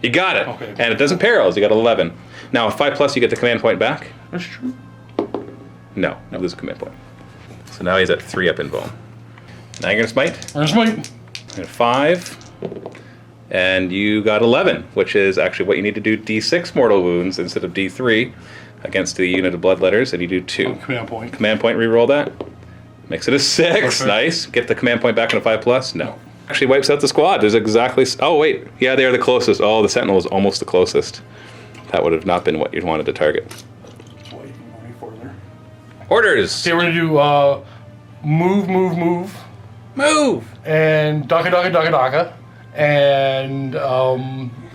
You got it. Okay. And it doesn't parallel. You got 11. Now, with 5+, you get the command point back. That's true. No, you lose a command point. So now he's at 3 up invuln. Now you're gonna smite. Where's my? 5. And you got 11, which is actually what you need to do D6 mortal wounds instead of D3 against the unit of blood letters, and you do 2. Command point. Command point, re-roll that. Makes it a 6. Perfect. Nice. Get the command point back in a 5+. No. Actually wipes out the squad. There's exactly. Oh, wait. Yeah, they are the closest. Oh, the Sentinel is almost the closest. That would have not been what you'd wanted to target. Let's wait for there. Orders! Okay, we're gonna do move, Move! and daka, and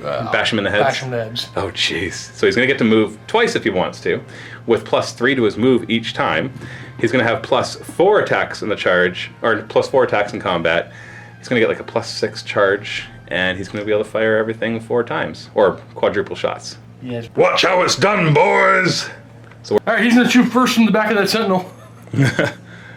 Bash him in the head. bash him in the heads. Oh, jeez. So he's going to get to move twice if he wants to, with +3 to his move each time. He's going to have +4 attacks in the charge, or +4 attacks in combat. He's going to get like a +6 charge, and he's going to be able to fire everything 4 times, or quadruple shots. Yes. Watch how it's done, boys! All right, he's gonna shoot first from the back of that sentinel. I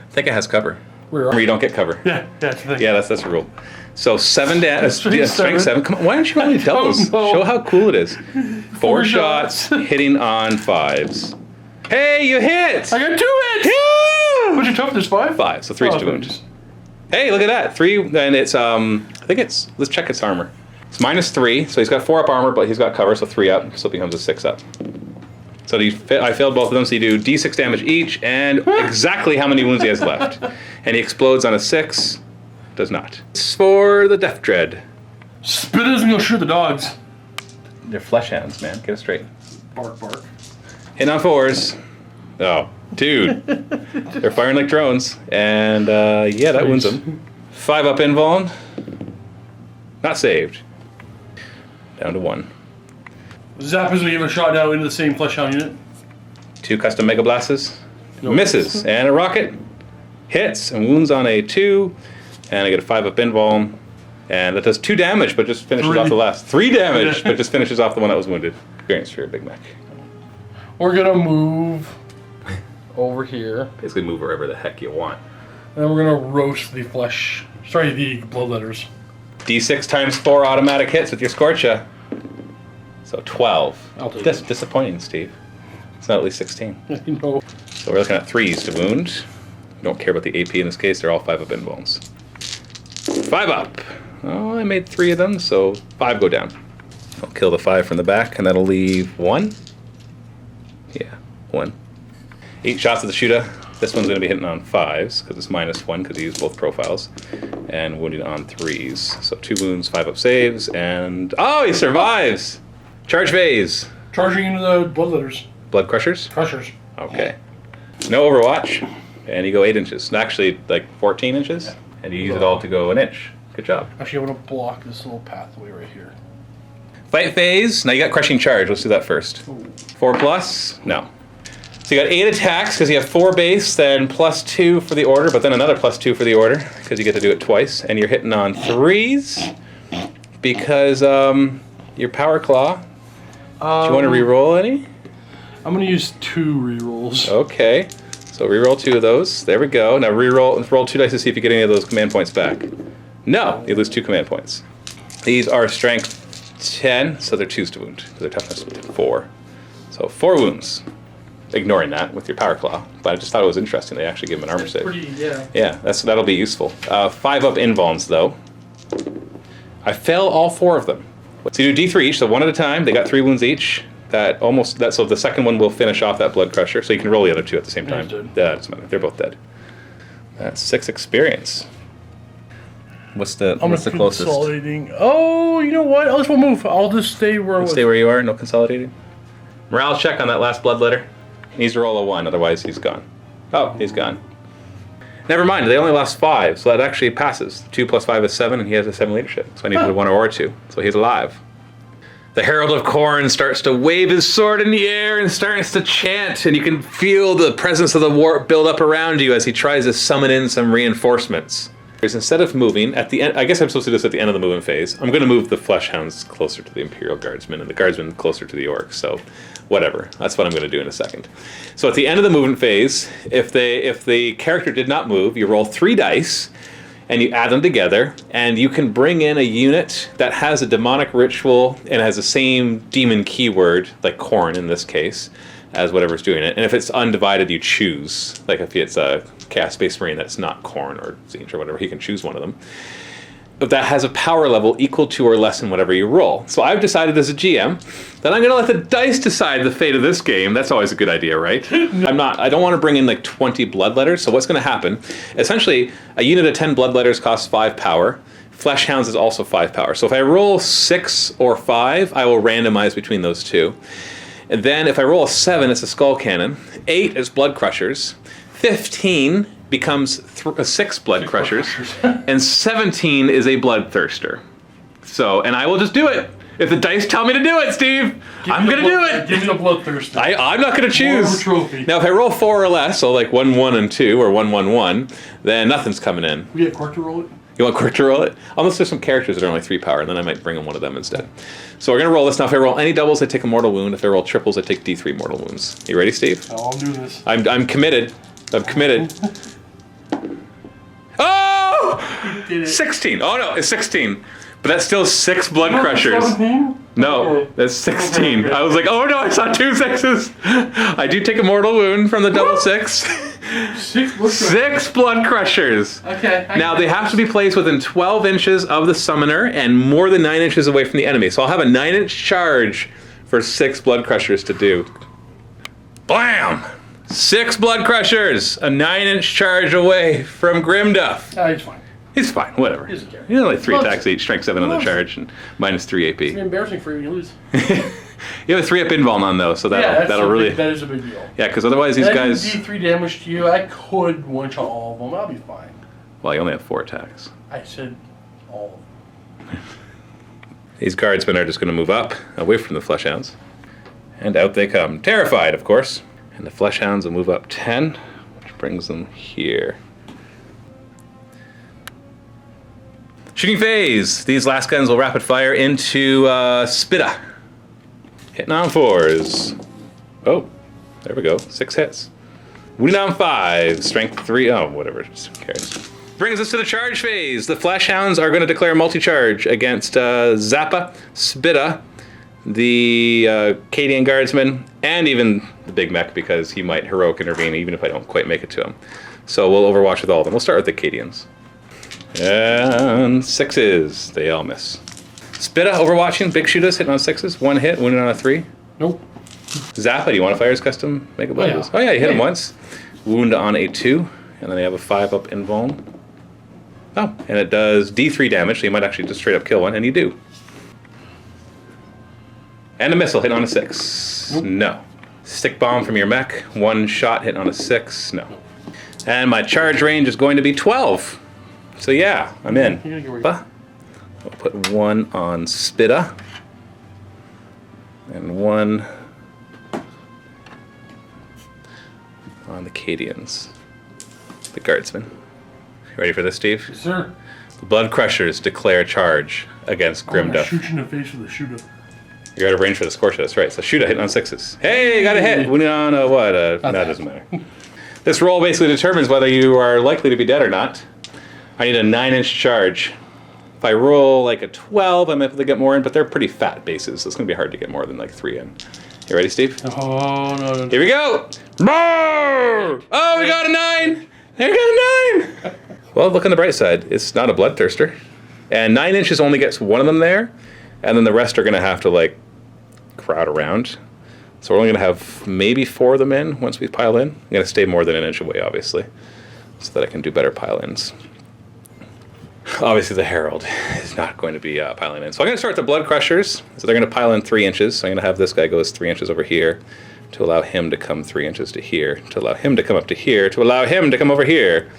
think it has cover. Where Or you don't get cover. Yeah, that's the thing. Yeah, that's a rule. So 7 damage. Strength Strength 7. Come on, why don't you roll any doubles? know. Show how cool it is. 4 shots. shots, hitting on 5s. Hey, you hit! I got 2 hits. Yeah! What's your toughness? 5? 5, so 3's Oh, 2 wounds. Hey, look at that. 3, and it's, I think it's, let's check its armor. It's -3, so he's got 4 up armor, but he's got cover, so 3 up, so it becomes a 6 up. So I failed both of them, so you do D6 damage each, and exactly how many wounds he has left. And he explodes on a 6. Does not. It's for the Death Dread. Spit isn't gonna shoot the dogs. They're flesh hounds, man. Get it straight. Bark, bark. Hitting on 4s. Oh, dude. They're firing like drones. And, yeah, that wounds them. 5 up invuln. Not saved. Down to 1. Zap is gonna give a shot now into the same flesh hound unit. 2 custom Mega Blasts. No. Misses. And a rocket. Hits and wounds on a 2. And I get a 5 up invuln. And that does 2 damage, but just finishes 3. off the last. 3 damage, but just finishes off the one that was wounded. Experience for your Big Mac. We're gonna move over here, Basically move wherever the heck you want. and then we're gonna roast the flesh. Sorry, the blood letters. D6 times 4 automatic hits with your Scorcha. So 12. I'll take That's it. disappointing, Steve. It's not at least 16. You know. So we're looking at 3s to wound. We don't care about the AP in this case. They're all 5 up invulns. 5 up. Oh, I made 3 of them, so 5 go down. I'll kill the 5 from the back, and that'll leave 1. Yeah, 1. 8 shots of the shooter. This one's going to be hitting on 5s, because it's -1, because he used both profiles. And wounding on 3s. So 2 wounds, 5 up saves, and... Oh, he survives! Charge phase. Charging into the blood letters. Blood crushers? Crushers. Okay. No Overwatch. And you go 8 inches. Actually, like 14 inches. And you use it all to go an inch. Good job. Actually, I want to block this little pathway right here. Fight phase. Now you got crushing charge. Let's do that first. 4+? No. So you got 8 attacks because you have 4 base, then +2 for the order, but then another +2 for the order because you get to do it twice. And you're hitting on 3s because your Power Claw. Do you want to re-roll any? I'm going to use 2 rerolls. Okay. So reroll 2 of those. There we go. Now roll 2 dice to see if you get any of those command points back. No, you lose 2 command points. These are strength 10, so they're 2s to wound. They're toughness 4. So 4 wounds. Ignoring that with your power claw, but I just thought it was interesting. They actually give him an armor save. Yeah, that'll be useful. 5 up invulns though. I fail all 4 of them. So you do D3 each, so 1 at a time. They got 3 wounds each. So the second one will finish off that blood crusher. So you can roll the other 2 at the same time. Yeah, doesn't matter. They're both dead. That's 6 experience. What's the closest? Consolidating. Oh, you know what? I'll just move. I'll just stay where I was. Stay where you are. No consolidating. Morale check on that last bloodletter. He needs to roll a 1, otherwise he's gone. Oh, he's gone. Never mind, they only lost 5, so that actually passes. 2 plus 5 is 7, and he has a 7 leadership. So I needed a 1 or a 2, so he's alive. The Herald of Khorne starts to wave his sword in the air and starts to chant, and you can feel the presence of the warp build up around you as he tries to summon in some reinforcements. Instead of moving, at the end, I guess I'm supposed to do this at the end of the movement phase, I'm going to move the Flesh Hounds closer to the Imperial Guardsmen and the Guardsmen closer to the Orcs, so whatever. That's what I'm going to do in a second. So at the end of the movement phase, if the character did not move, you roll 3 dice, and you add them together, and you can bring in a unit that has a demonic ritual and has the same demon keyword, like Khorne in this case, as whatever's doing it. And if it's undivided, you choose. Like if it's a Chaos Space Marine that's not Khorne or Tzeentch or whatever, he can choose one of them. But that has a power level equal to or less than whatever you roll. So I've decided as a GM that I'm going to let the dice decide the fate of this game. That's always a good idea, right? I don't want to bring in like 20 bloodletters. So what's going to happen? Essentially, a unit of 10 bloodletters costs 5 power. Flesh Hounds is also 5 power. So if I roll 6 or 5, I will randomize between those 2. And then if I roll a 7, it's a Skull Cannon. 8 is Blood Crushers. 15 becomes 6 Blood Crushers. And 17 is a Bloodthirster. So, and I will just do it. If the dice tell me to do it, Steve, I'm going to do it. Give me the Bloodthirster. I'm not going to choose. Trophy. Now, if I roll 4 or less, so like 1, 1, and 2, or 1, 1, 1, then nothing's coming in. We get Quark to roll it? You want Quick to roll it? Unless there's some characters that are only 3 power, and then I might bring in one of them instead. So we're going to roll this. Now, if I roll any doubles, I take a mortal wound. If I roll triples, I take D3 mortal wounds. You ready, Steve? Oh, I'm doing this. I'm committed. I'm committed. Oh! You did it. 16. Oh, no, it's 16. But that's still 6 blood crushers. 17? No, Okay. that's 16. Okay. I was like, oh no, I saw 2 6s. I do take a mortal wound from the double 6. 6 blood crushers. 6 blood crushers. Okay. Now, they have to be placed within 12 inches of the summoner and more than 9 inches away from the enemy. So I'll have a 9-inch charge for 6 blood crushers to do. Blam! 6 blood crushers! A 9-inch charge away from Grimduff. Ah, he's fine. He's fine, whatever. He's okay. He's only 3 Loves attacks each, strength 7 on the charge, and minus 3 AP. It's embarrassing for you when you lose. You have a 3-up invuln on, though, so that'll really... That is a big deal. Yeah, because otherwise these And I guys... do D3 damage to you. I could one-shot all of them. I'll be fine. Well, you only have 4 attacks. I said all of them. These guardsmen are just going to move up, away from the Flesh Hounds. And out they come. Terrified, of course. And the Flesh Hounds will move up 10, which brings them here. Shooting phase. These last guns will rapid fire into Spitta. Hitting on 4s. Oh, there we go. 6 hits. Wounding on 5. Strength 3. Oh, whatever. Who cares? Brings us to the charge phase. The Flesh Hounds are going to declare multi-charge against Zappa, Spitta, the Cadian Guardsman, and even the Big Mech, because he might heroic intervene even if I don't quite make it to him. So we'll overwatch with all of them. We'll start with the Cadians. And 6s. They all miss. Spitta overwatching. Big shooters hitting on 6s. 1 hit, wounded on a 3. Nope. Zappa, do you want to fire his custom Mega Blows? yeah. Oh yeah, you hit him Yeah. once. Wound on a 2. And then they have a 5-up invuln. Oh, and it does D3 damage, so you might actually just straight up kill one, and you do. And a missile hit on a 6. Nope. No. Stick bomb from your mech. 1 shot hit on a 6. No. And my charge range is going to be 12. So yeah, I'm in. You're gonna get But I'll put 1 on Spitta. And 1 on the Cadians. The Guardsmen. You ready for this, Steve? Yes, sir. The Blood Crushers declare charge against I'm gonna Grimduff. shoot you in the face with a shooter. You're out of range for the Scorcher, that's right. So shoot a hit on 6s. Hey, got a hit! Wounded on a what? No, it doesn't matter. This roll basically determines whether you are likely to be dead or not. I need a 9-inch charge. If I roll like a 12, I'm able to get more in, but they're pretty fat bases, so it's going to be hard to get more than like 3 in. You ready, Steve? Oh, no. Here we go! Roar! Oh, we got a 9! We got a 9! Well, look on the bright side. It's not a bloodthirster. And 9 inches only gets one of them there, and then the rest are going to have to, like, crowd around. So we're only going to have maybe 4 of them in once we pile in. I'm going to stay more than an inch away, obviously, so that I can do better pile-ins. Obviously, the Herald is not going to be piling in. So I'm going to start the Blood Crushers. So they're going to pile in 3 inches. So I'm going to have this guy go 3 inches over here to allow him to come 3 inches to here, to allow him to come up to here, to allow him to come over here.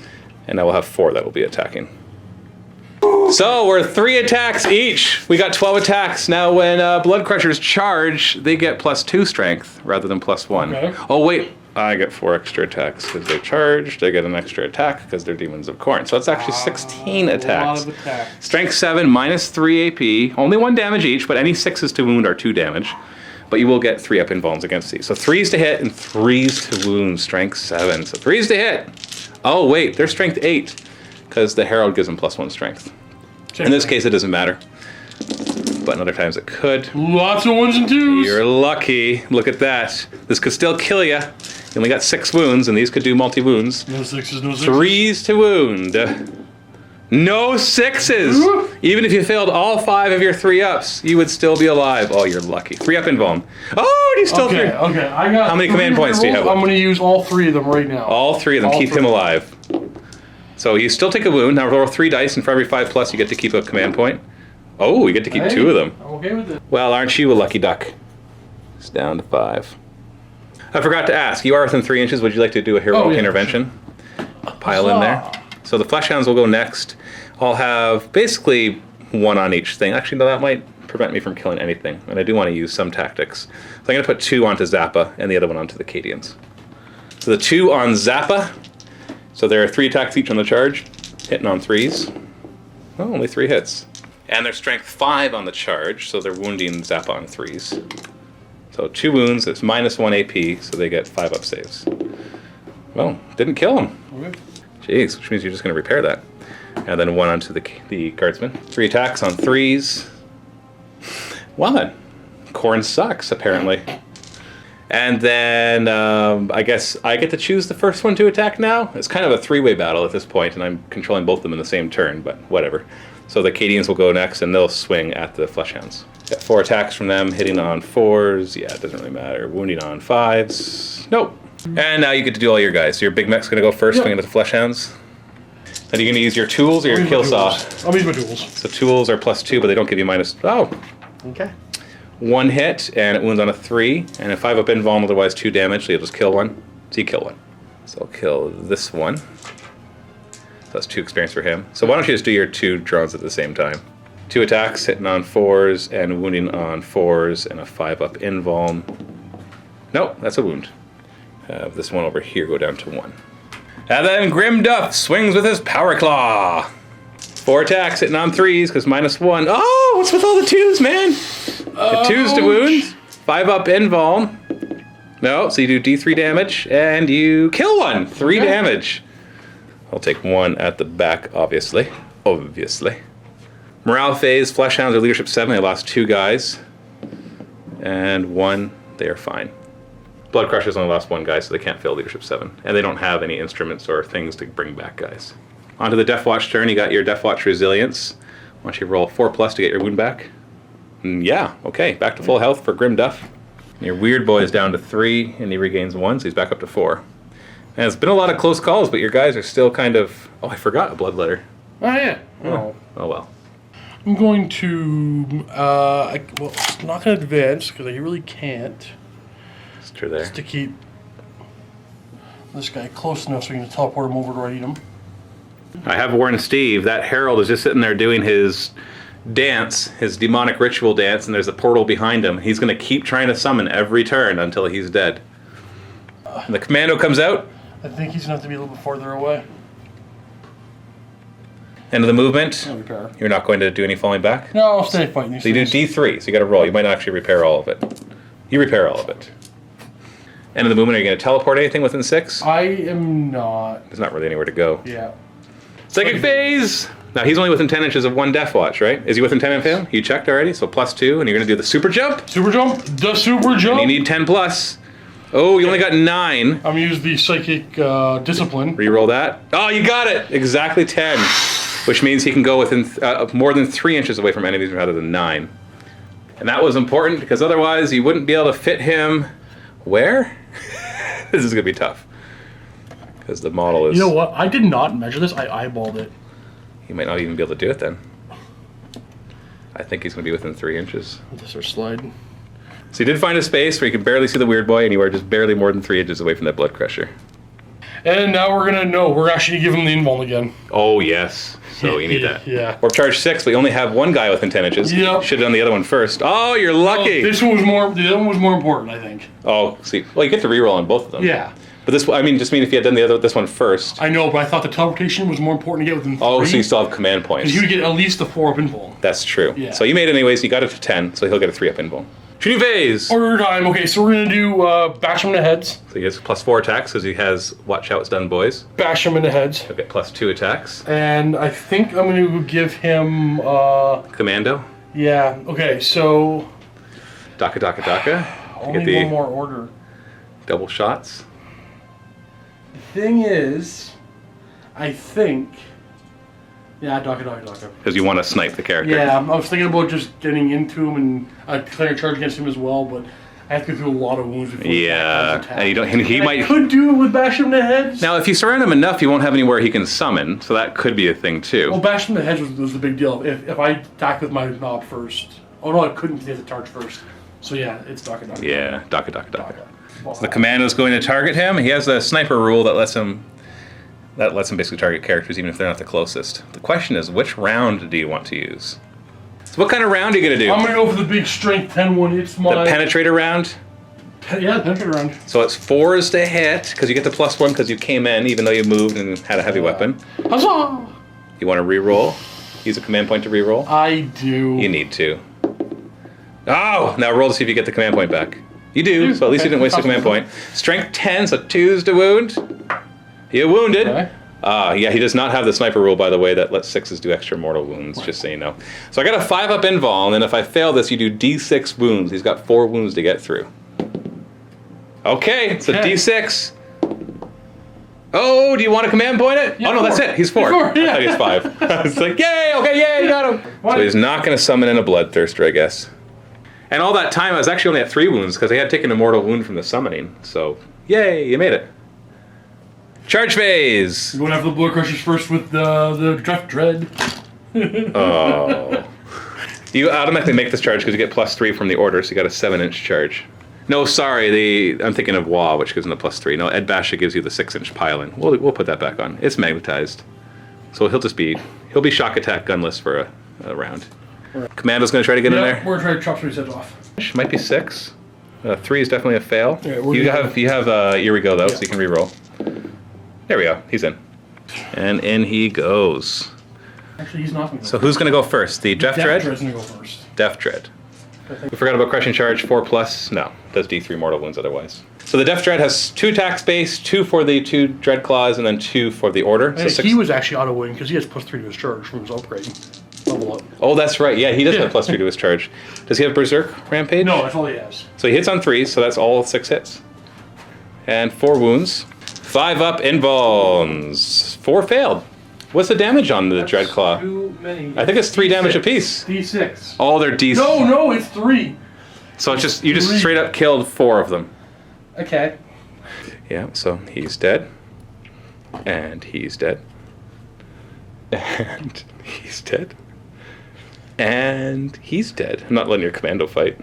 And now we'll have 4 that will be attacking. So we're 3 attacks each. We got 12 attacks. Now when Blood Crushers charge, they get +2 strength rather than +1. Okay. Oh wait, I get 4 extra attacks because they're charged. I get an extra attack because they're Demons of Khorne. So it's actually 16 attacks. A lot of attacks. Strength 7, -3 AP. Only 1 damage each, but any 6s to wound are 2 damage. But you will get 3 up invulns against these. So 3s to hit and 3s to wound. Strength 7. So 3s to hit. Oh wait, they're strength 8 because the Herald gives them +1 strength. In this case, it doesn't matter. But in other times it could. Lots of 1s and 2s. You're lucky. Look at that. This could still kill you. You only got 6 wounds, and these could do multi-wounds. No 6s, no 6s. 3s to wound. No 6s! Even if you failed all 5 of your 3-ups, you would still be alive. Oh, you're lucky. 3-up invuln. Oh, and he's still 3. Okay, I got. How many command points do you have? I'm going to use all 3 of them right now. All 3 of them. All Keep 3. him alive. So you still take a wound. Now roll 3 dice, and for every 5+, you get to keep a command point. Oh, you get to keep 2 of them. I'm okay with it. Well, aren't you a lucky duck? It's down to 5. I forgot to ask. You are within 3 inches. Would you like to do a heroic intervention? Pile in there. So the Fleshhounds will go next. I'll have basically 1 on each thing. Actually, no, that might prevent me from killing anything. And I do want to use some tactics. So I'm going to put 2 onto Zappa and the other one onto the Cadians. So the 2 on Zappa. So there are 3 attacks each on the charge. Hitting on 3s. Oh, only 3 hits. And their strength 5 on the charge. So they're wounding Zappa on 3s. So 2 wounds. It's -1 AP. So they get 5-up saves. Well, didn't kill him. Okay. Jeez, which means you're just going to repair that. And then 1 onto the Guardsmen. 3 attacks on 3s. Well then, Khorne sucks, apparently. And then I guess I get to choose the first one to attack now. It's kind of a 3-way battle at this point, and I'm controlling both of them in the same turn, but whatever. So the Cadians will go next, and they'll swing at the Fleshhounds. Got 4 attacks from them, hitting on 4s. Yeah, it doesn't really matter. Wounding on 5s. Nope. And now you get to do all your guys. So your big mech's going to go first, swinging at the Fleshhounds. Are you going to use your tools or your kill saw? I'll use my tools. So tools are +2, but they don't give you minus. Oh, okay. 1 hit, and it wounds on a 3, and a 5-up invuln, otherwise 2 damage, so you'll just kill 1. So you kill 1. So I'll kill this one. So that's 2 experience for him. So why don't you just do your 2 drones at the same time? 2 attacks, hitting on 4s, and wounding on 4s, and a 5-up invuln. Nope, that's a wound. Have this one over here go down to 1. And then Grimduff swings with his Power Claw. 4 attacks, hitting on 3s, because -1. Oh, what's with all the 2s, man? The 2s to wound. 5-up invuln. No, so you do D3 damage, and you kill 1. 3 damage. I'll take 1 at the back, obviously. Morale phase, Fleshhounds are leadership 7. They lost 2 guys. And 1, they are fine. Blood Crushers only lost 1 guy, so they can't fail leadership 7. And they don't have any instruments or things to bring back guys. Onto the Deffwatch turn, you got your Deffwatch Resilience. Why don't you roll 4+ to get your wound back? Yeah, okay, back to full health for Grimduff. Your Weird Boy is down to 3, and he regains 1, so he's back up to 4. And it's been a lot of close calls, but your guys are still kind of... Oh, I forgot a Bloodletter. Oh, yeah. Oh well. I'm going to... well, I'm not going to advance, because I really can't. It's true there. Just to keep this guy close enough so we can teleport him over to eat him. I have warned Steve, that Herald is just sitting there doing his dance, his demonic ritual dance, and there's a portal behind him. He's going to keep trying to summon every turn until he's dead. And the commando comes out. I think he's going to have to be a little bit farther away. End of the movement. I'll repair. You're not going to do any falling back? No, I'll stay fighting these So you do things. D3, so you got to roll. You might not actually repair all of it. You repair all of it. End of the movement, are you going to teleport anything within 6? I am not. There's not really anywhere to go. Yeah. Psychic phase! Now, he's only within 10 inches of 1 Deffwatch, right? Is he within 10 of him? You checked already, so +2, and you're going to do the super jump. Super jump. The super jump. And you need 10 plus. Oh, you only got 9. I'm going to use the psychic discipline. Reroll that. Oh, you got it! Exactly 10. Which means he can go within more than 3 inches away from enemies rather than 9. And that was important because otherwise you wouldn't be able to fit him where? This is going to be tough. Because the model is... You know what? I did not measure this. I eyeballed it. He might not even be able to do it then. I think he's going to be within 3 inches. This or slide. So you did find a space where you can barely see the weird boy and you are just barely more than 3 inches away from that blood crusher. And now we're going to know. We're actually going to give him the invuln again. Oh, yes. So you need that. Yeah. Warp charge 6, but you only have one guy within 10 inches. Yep. Should have done the other one first. Oh, you're lucky. This one was more. The other one was more important, I think. Oh, see. Well, you get to reroll on both of them. Yeah. But this, I mean, just mean if you had done this one first. I know, but I thought the teleportation was more important to get within 3. Oh, so you still have command points. Because he would get at least the 4 up invuln. That's true. Yeah. So you made it anyways. You got it to 10, so he'll get a 3 up invuln. Shooting phase. Order time. Okay, so we're going to do bash him in the heads. So he gets +4 attacks because he has watch how it's done, boys. Bash him in the heads. He'll get +2 attacks. And I think I'm going to give him... Commando. Yeah, okay, so... Daka Daka Daka. Only one more order. Double shots. The thing is, I think... Yeah, Daka. Because you want to snipe the character. Yeah, I was thinking about just getting into him and declaring a charge against him as well, but I have to go through a lot of wounds before Yeah, and you don't. He might. I could do it with bash him in the heads. Now, if you surround him enough, you won't have anywhere he can summon, so that could be a thing too. Well, bash him in the heads was the big deal. If I attack with my knob first. Oh no, I couldn't hit the charge first. So yeah, it's Daka. Yeah, Daka. So the commando's going to target him. He has a sniper rule that lets him basically target characters even if they're not the closest. The question is, which round do you want to use? So what kind of round are you going to do? I'm going to go for the big strength 10 one. It's my... The penetrator round? Yeah, the penetrator round. So it's 4s to hit, because you get the +1 because you came in, even though you moved and had a heavy weapon. Huzzah! You want to reroll? Use a command point to reroll? I do. You need to. Oh! Now roll to see if you get the command point back. You do, so at least you didn't waste a command point. Strength 10, so 2s to wound. You're wounded. Okay. Yeah, he does not have the sniper rule, by the way, that lets 6s do extra mortal wounds, just so you know. So I got a 5 up invuln, and if I fail this, you do d6 wounds. He's got 4 wounds to get through. Okay, so d6. Oh, do you want to command point it? Yeah, oh, no, that's it. He's 4. Yeah. I thought he was 5. It's like, yay, okay, yay, you got him. So he's not going to summon in a bloodthirster, I guess. And all that time, I was actually only at 3 wounds, because I had taken a mortal wound from the summoning. So, yay, you made it. Charge phase! You're going after the blood crushers first with the Draft Dread. Oh. You automatically make this charge because you get +3 from the order, so you got a 7-inch charge. No, sorry, I'm thinking of Wah, which gives him the +3. No, Ed Basha gives you the 6-inch pile-in. We'll put that back on. It's magnetized. So he'll be shock attack gunless for a round. Right. Commando's going to try to get in there. We're trying to chop some heads off. Might be 6. 3 is definitely a fail. Yeah, you have here we go though, so you can reroll. There we go. He's in. And in he goes. Actually, he's not going to go. So who's going to go first? The Death Dread? Dread's going to go first. Death Dread. We forgot about Crushing Charge, 4+. No, does D3 mortal wounds otherwise. So the Death Dread has 2 attack space, 2 for the 2 Dread Claws, and then 2 for the Order. So 6. He was actually auto-wing because he has +3 to his charge from his upgrade. Level up. Oh, that's right. Yeah, he does have +3 to his charge. Does he have Berserk Rampage? No, that's all he has. So he hits on 3, so that's all 6 hits. And 4 wounds. 5 up invulns. 4 failed. What's the damage on the Dread Claw? Too many. I think it's 3 damage apiece. D6. All their D6. No, it's 3. So it's just you just straight up killed 4 of them. Okay. Yeah, so he's dead. And he's dead. And he's dead. And he's dead. I'm not letting your commando fight.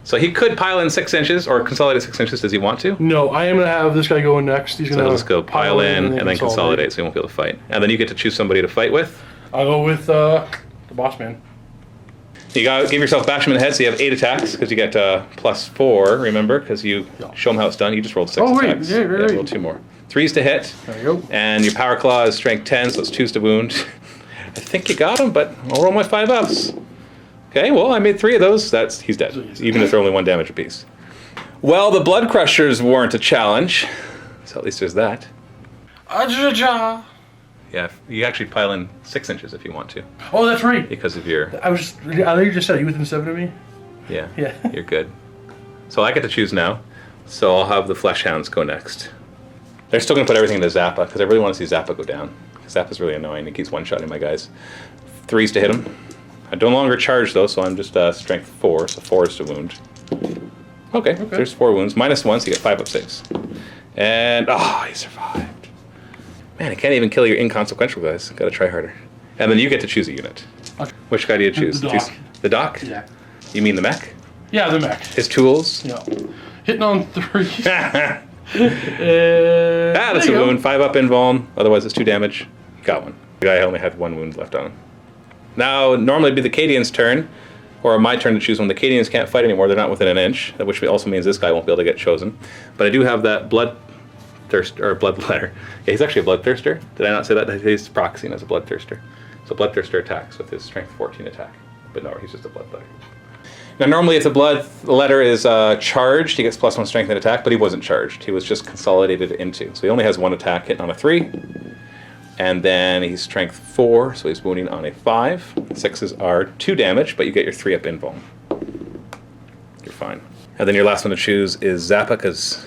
So he could pile in 6 inches or consolidate 6 inches. Does he want to? No, I am going to have this guy go in next. He's going to So let's go pile in and then consolidate so he won't be able to fight. And then you get to choose somebody to fight with. I'll go with the boss man. You give yourself bash him in the head, so you have 8 attacks because you get +4. Remember, because you show him how it's done. You just rolled 6 attacks. Yeah, right. Roll 2 more. 3s to hit. There you go. And your power claw is strength 10, so it's 2s to wound. I think you got him, but I'll roll my 5 ups. Okay, well, I made 3 of those. He's dead, even if they're only 1 damage apiece. Well, the Blood Crushers weren't a challenge, so at least there's that. Ajaja. Yeah, you actually pile in 6 inches if you want to, Oh, that's right. because of your... I think you just said, are you within 7 of me? Yeah, Yeah. you're good. So I get to choose now, so I'll have the Flesh Hounds go next. They're still going to put everything into Zappa, because I really want to see Zappa go down. Zappa's really annoying, he keeps one-shotting my guys. 3s to hit him. I no longer charge though, so I'm just strength 4, so 4 is to wound. Okay, there's 4 wounds. -1, so you get 5 up saves. And, oh, he survived. Man, I can't even kill your inconsequential guys. Gotta try harder. And then you get to choose a unit. Okay. Which guy do you choose? The doc. The doc? Yeah. You mean the mech? Yeah, the mech. His tools? Yeah. Hitting on 3. That's a wound. 5 up invuln. Otherwise, it's 2 damage. Got one. The guy only had 1 wound left on him. Now, normally it'd be the Cadian's turn, or my turn to choose one. The Cadians can't fight anymore. They're not within an inch, which also means this guy won't be able to get chosen. But I do have that bloodthirster, or bloodletter. Yeah, he's actually a bloodthirster. Did I not say that? He's proxying as a bloodthirster. So bloodthirster attacks with his strength 14 attack. But no, he's just a bloodletter. Now, normally if the bloodletter is charged, he gets +1 strength and attack, but he wasn't charged. He was just consolidated into. So he only has 1 attack hitting on a 3. And then he's strength 4, so he's wounding on a 5. 6s are 2 damage, but you get your 3 up invuln. You're fine. And then your last one to choose is Zappa, because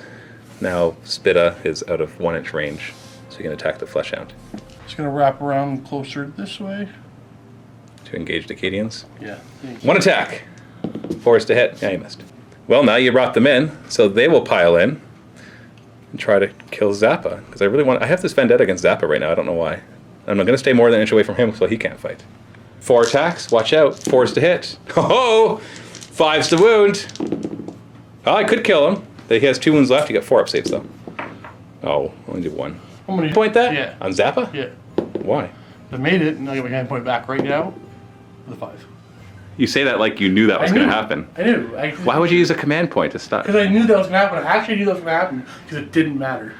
now Spitta is out of 1 inch range, so you can attack the Flesh Hound. Just gonna wrap around closer this way. To engage the Cadians. Yeah. 1 attack. 4 is to hit. Yeah, you missed. Well, now you brought them in, so they will pile in and try to kill Zappa, because I have this vendetta against Zappa right now. I don't know why. I'm going to stay more than an inch away from him so he can't fight. 4 attacks. Watch out. 4s to hit. Oh, 5s to wound. Oh, I could kill him. He has 2 wounds left. You get 4 up saves though. Oh, only do 1. How many? Point that? Yeah. On Zappa? Yeah. Why? I made it, and I get my hand point back right now. With a 5. You say that like you knew that was going to happen. I knew. Why would you use a command point to stop? Because I knew that was going to happen. I actually knew that was going to happen because it didn't matter.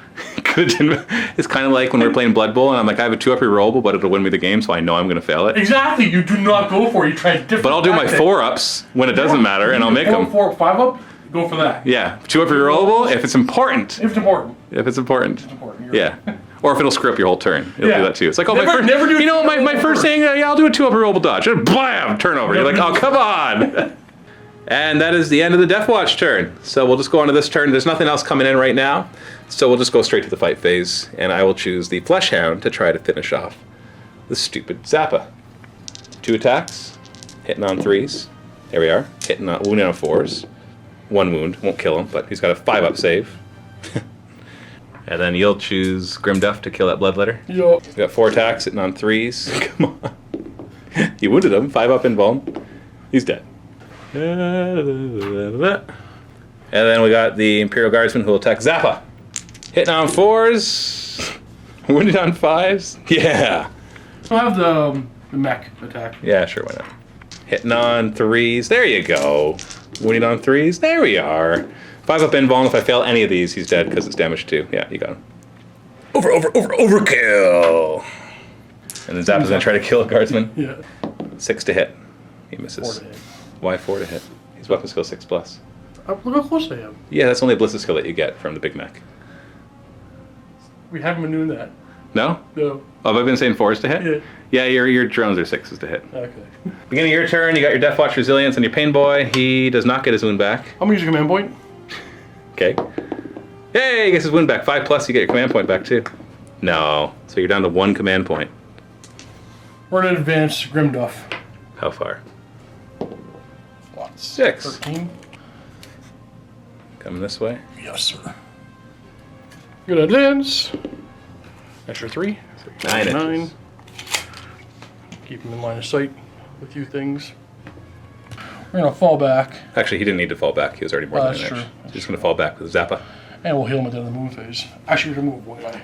It's kind of like when we're playing Blood Bowl and I'm like, I have a 2-up rerollable, but it'll win me the game, so I know I'm going to fail it. Exactly. You do not go for it. You try different. But I'll do my tactics. 4-ups when it doesn't matter, and I'll make them. 4, 5 up. Go for that. Yeah, 2-up rerollable if it's important. If it's important. If it's important. It's important. Yeah. Or if it'll screw up your whole turn. It'll do that too. It's like, oh, never do you know, my first thing, yeah, I'll do a 2-up rerollable dodge. And blam, turnover. You're like, oh, come on. And that is the end of the Deffwatch turn. So we'll just go on to this turn. There's nothing else coming in right now. So we'll just go straight to the fight phase. And I will choose the Flesh Hound to try to finish off the stupid Zappa. 2 attacks. Hitting on 3s. There we are. Wounding on 4s. 1 wound. Won't kill him, but he's got a 5-up save. And then you'll choose Grimduff to kill that bloodletter. Yeah. He's got 4 attacks, hitting on 3s. Come on. You wounded him. 5 up invuln. He's dead. And then we got the Imperial Guardsmen who will attack Zappa. Hitting on 4s. Wounded on 5s. Yeah. So I have the mech attack. Yeah, sure, why not? Hitting on 3s. There you go. Wounding on 3s. There we are. 5 up invuln. If I fail any of these, he's dead because it's damage 2. Yeah, you got him. Overkill. And then Zappa's going to try to kill a Guardsman. Yeah. 6 to hit. He misses. 4 to hit. Why 4 to hit? His weapon skill 6+. Look how close I am. Yeah, that's only a ballistic skill that you get from the big mech. We haven't been doing that. No? No. Oh, have I been saying 4s to hit? Yeah. Yeah, your drones are 6s to hit. Okay. Beginning of your turn, you got your Deffwatch Resilience and your Pain Boy. He does not get his wound back. I'm gonna use a command point. Okay. Hey, he gets his wound back. 5+, you get your command point back too. No. So you're down to 1 command point. We're gonna advance Grimduff. How far? What? 6. 13. Coming this way. Yes, sir. Good advance. Extra 3. 9 9. inches. Keep him in line of sight with a few things. We're gonna fall back. Actually, he didn't need to fall back. He was already more than an inch. That's true. He's just going to fall back with Zappa. And we'll heal him at the end of the moon phase. Actually, we're gonna move one guy.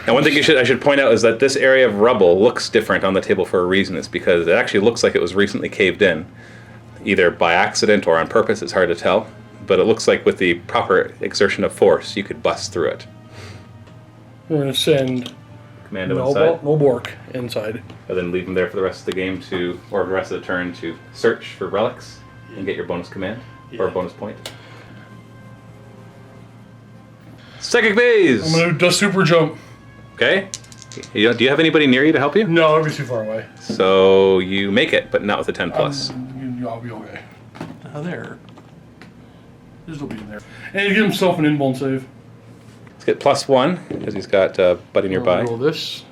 Now, one thing I should point out is that this area of rubble looks different on the table for a reason. It's because it actually looks like it was recently caved in, either by accident or on purpose. It's hard to tell, but it looks like with the proper exertion of force, you could bust through it. We're gonna send Commando inside, Nobork inside. and then leave him there for the rest of the game or the rest of the turn to search for relics and get your bonus command or Yeah. bonus point. Psychic phase. I'm gonna do a super jump. Okay. Do you have anybody near you to help you? No, it'll be too far away. So you make it, but not with a 10 plus. I'll be okay. There. This will be in there. And he gives himself an invuln save. Let's get +1 because he's got Buddy nearby. Roll this.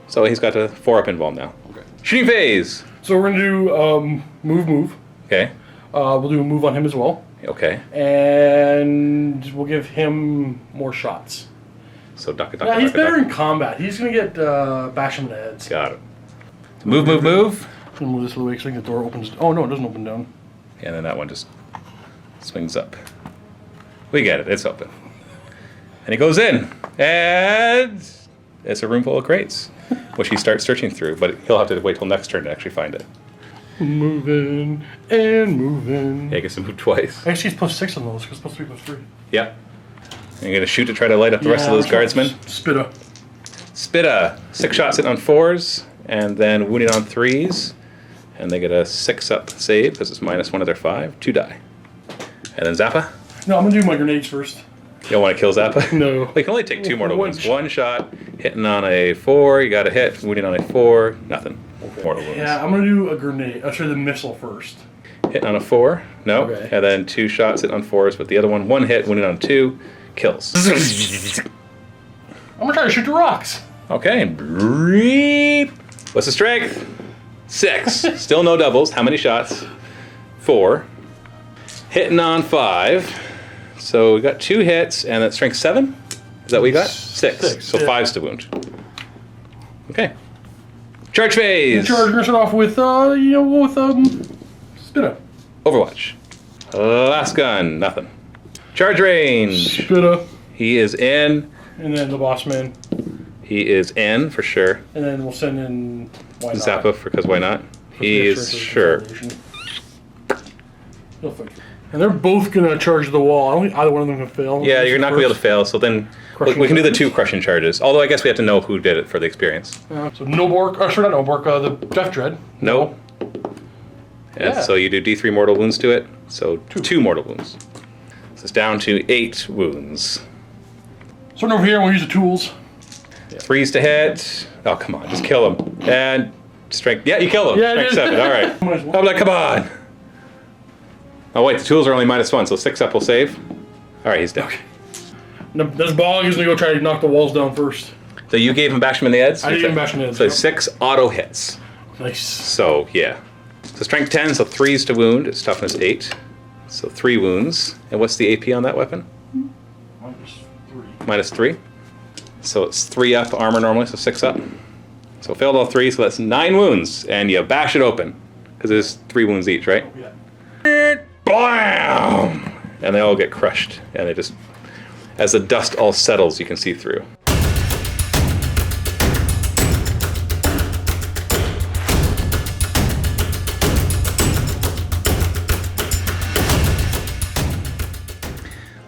So he's got a 4-up invuln now. Okay. Shooting phase. So we're gonna do move. Okay. We'll do a move on him as well. Okay. And we'll give him more shots. So duck. Yeah, he's better in combat. He's gonna get bash him in the heads. Got it. Move. I'm gonna move this a little way so I think the door opens. Oh no, it doesn't open down. And then that one just swings up. We get it. It's open. And he goes in. And it's a room full of crates, which he starts searching through. But he'll have to wait till next turn to actually find it. Moving and moving. Yeah, he gets to move twice. Actually, it's +6 on those because +3 +3. Yeah. And you're going to shoot to try to light up the rest of those guardsmen. Spitta. Spitta. 6 shots hit on 4s, and then wounded on 3s. And they get a 6-up save because it's -1 of their 5. 2 die. And then Zappa. No, I'm going to do my grenades first. You don't want to kill Zappa? No. Well, you can only take 2 mortal wounds. 1 shot, hitting on a 4, you got a hit, wounding on a 4, nothing. Mortal wounds. Yeah, I'm going to do a grenade. I'll try the missile first. Hitting on a 4, no. Okay. And then 2 shots hitting on 4s, but the other one hit, wounded on 2, kills. I'm going to try to shoot the rocks. Okay. What's the strength? 6. Still no doubles. How many shots? 4. Hitting on 5. So we got 2 hits, and that's strength 7? Is that what we got? 6. So 5's to wound. Okay. Charge phase. Charge, gonna start off with, Spitta. Overwatch. Last gun. Nothing. Charge range. Spitta. He is in. And then the boss man. He is in for sure. And then we'll send in why not? Zappa because why not? He is sure. He'll fight. And they're both gonna charge the wall. I don't think either one of them can fail. Yeah, you're not gonna be able to fail. So then we can do the 2 crushing charges. Although I guess we have to know who did it for the experience. So Nobork, sorry, not Nobork, the Death Dread. No. And Yeah. so you do D3 mortal wounds to it. So 2 mortal wounds. So it's down to 8 wounds. Starting over here, we'll use the tools. 3s to hit. Oh, come on, just kill him. And strength. Yeah, you kill him. Yeah, strength 7. All right. Might as well. I'm like, come on. Oh wait, the tools are only -1, so 6-up will save. All right, he's dead. Okay. Now, this ball is gonna go try to knock the walls down first. So you gave him bash him in the heads? I did give him bash him in the heads, So yep. 6 auto hits. Nice. So yeah. So strength 10, so 3s to wound. Its toughness 8. So 3 wounds. And what's the AP on that weapon? -3. So it's 3-up armor normally, so 6-up. So failed all 3, so that's 9 wounds. And you bash it open. Because there's 3 wounds each, right? Yeah. Blam! And they all get crushed. And they just, as the dust all settles, you can see through.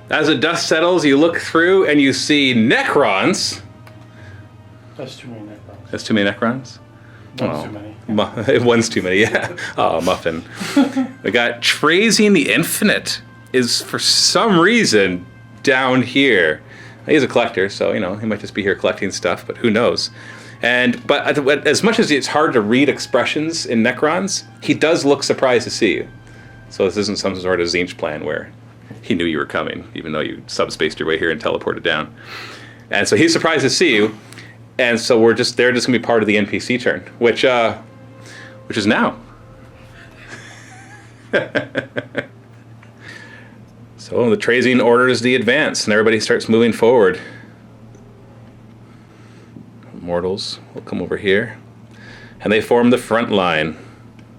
As the dust settles, you look through and you see Necrons. That's too many Necrons. That's too many Necrons? That's too many. One's too many, yeah. Oh, Muffin. We got Trazing the Infinite is, for some reason, down here. He's a collector, so, he might just be here collecting stuff, but who knows. But as much as it's hard to read expressions in Necrons, he does look surprised to see you. So this isn't some sort of Zinch plan where he knew you were coming, even though you subspaced your way here and teleported down. And so he's surprised to see you. And so they're just going to be part of the NPC turn, which is now. So the Trazing orders the advance, and everybody starts moving forward. Mortals will come over here, and they form the front line.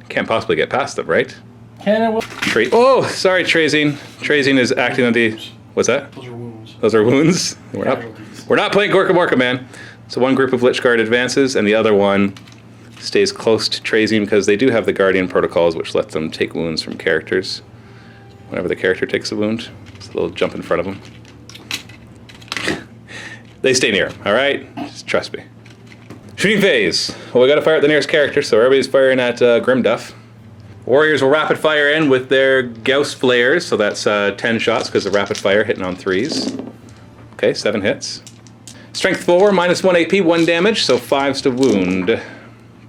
Can't possibly get past them, right? Can it? Oh, sorry, Trazing. Trazing is acting on the... What's that? Those are wounds. Those are wounds? We're not playing Gorka Morka, man. So one group of Lich Guard advances, and the other one stays close to Trazing because they do have the Guardian protocols, which let them take wounds from characters. Whenever the character takes a wound, it's a little jump in front of them. They stay near him, all right? Just trust me. Shooting phase. Well, we got to fire at the nearest character, so everybody's firing at Grimduff. Warriors will rapid fire in with their Gauss flares, so that's 10 shots because of rapid fire hitting on 3s. Okay, 7 hits. Strength 4, minus 1 AP, 1 damage, so 5s to wound.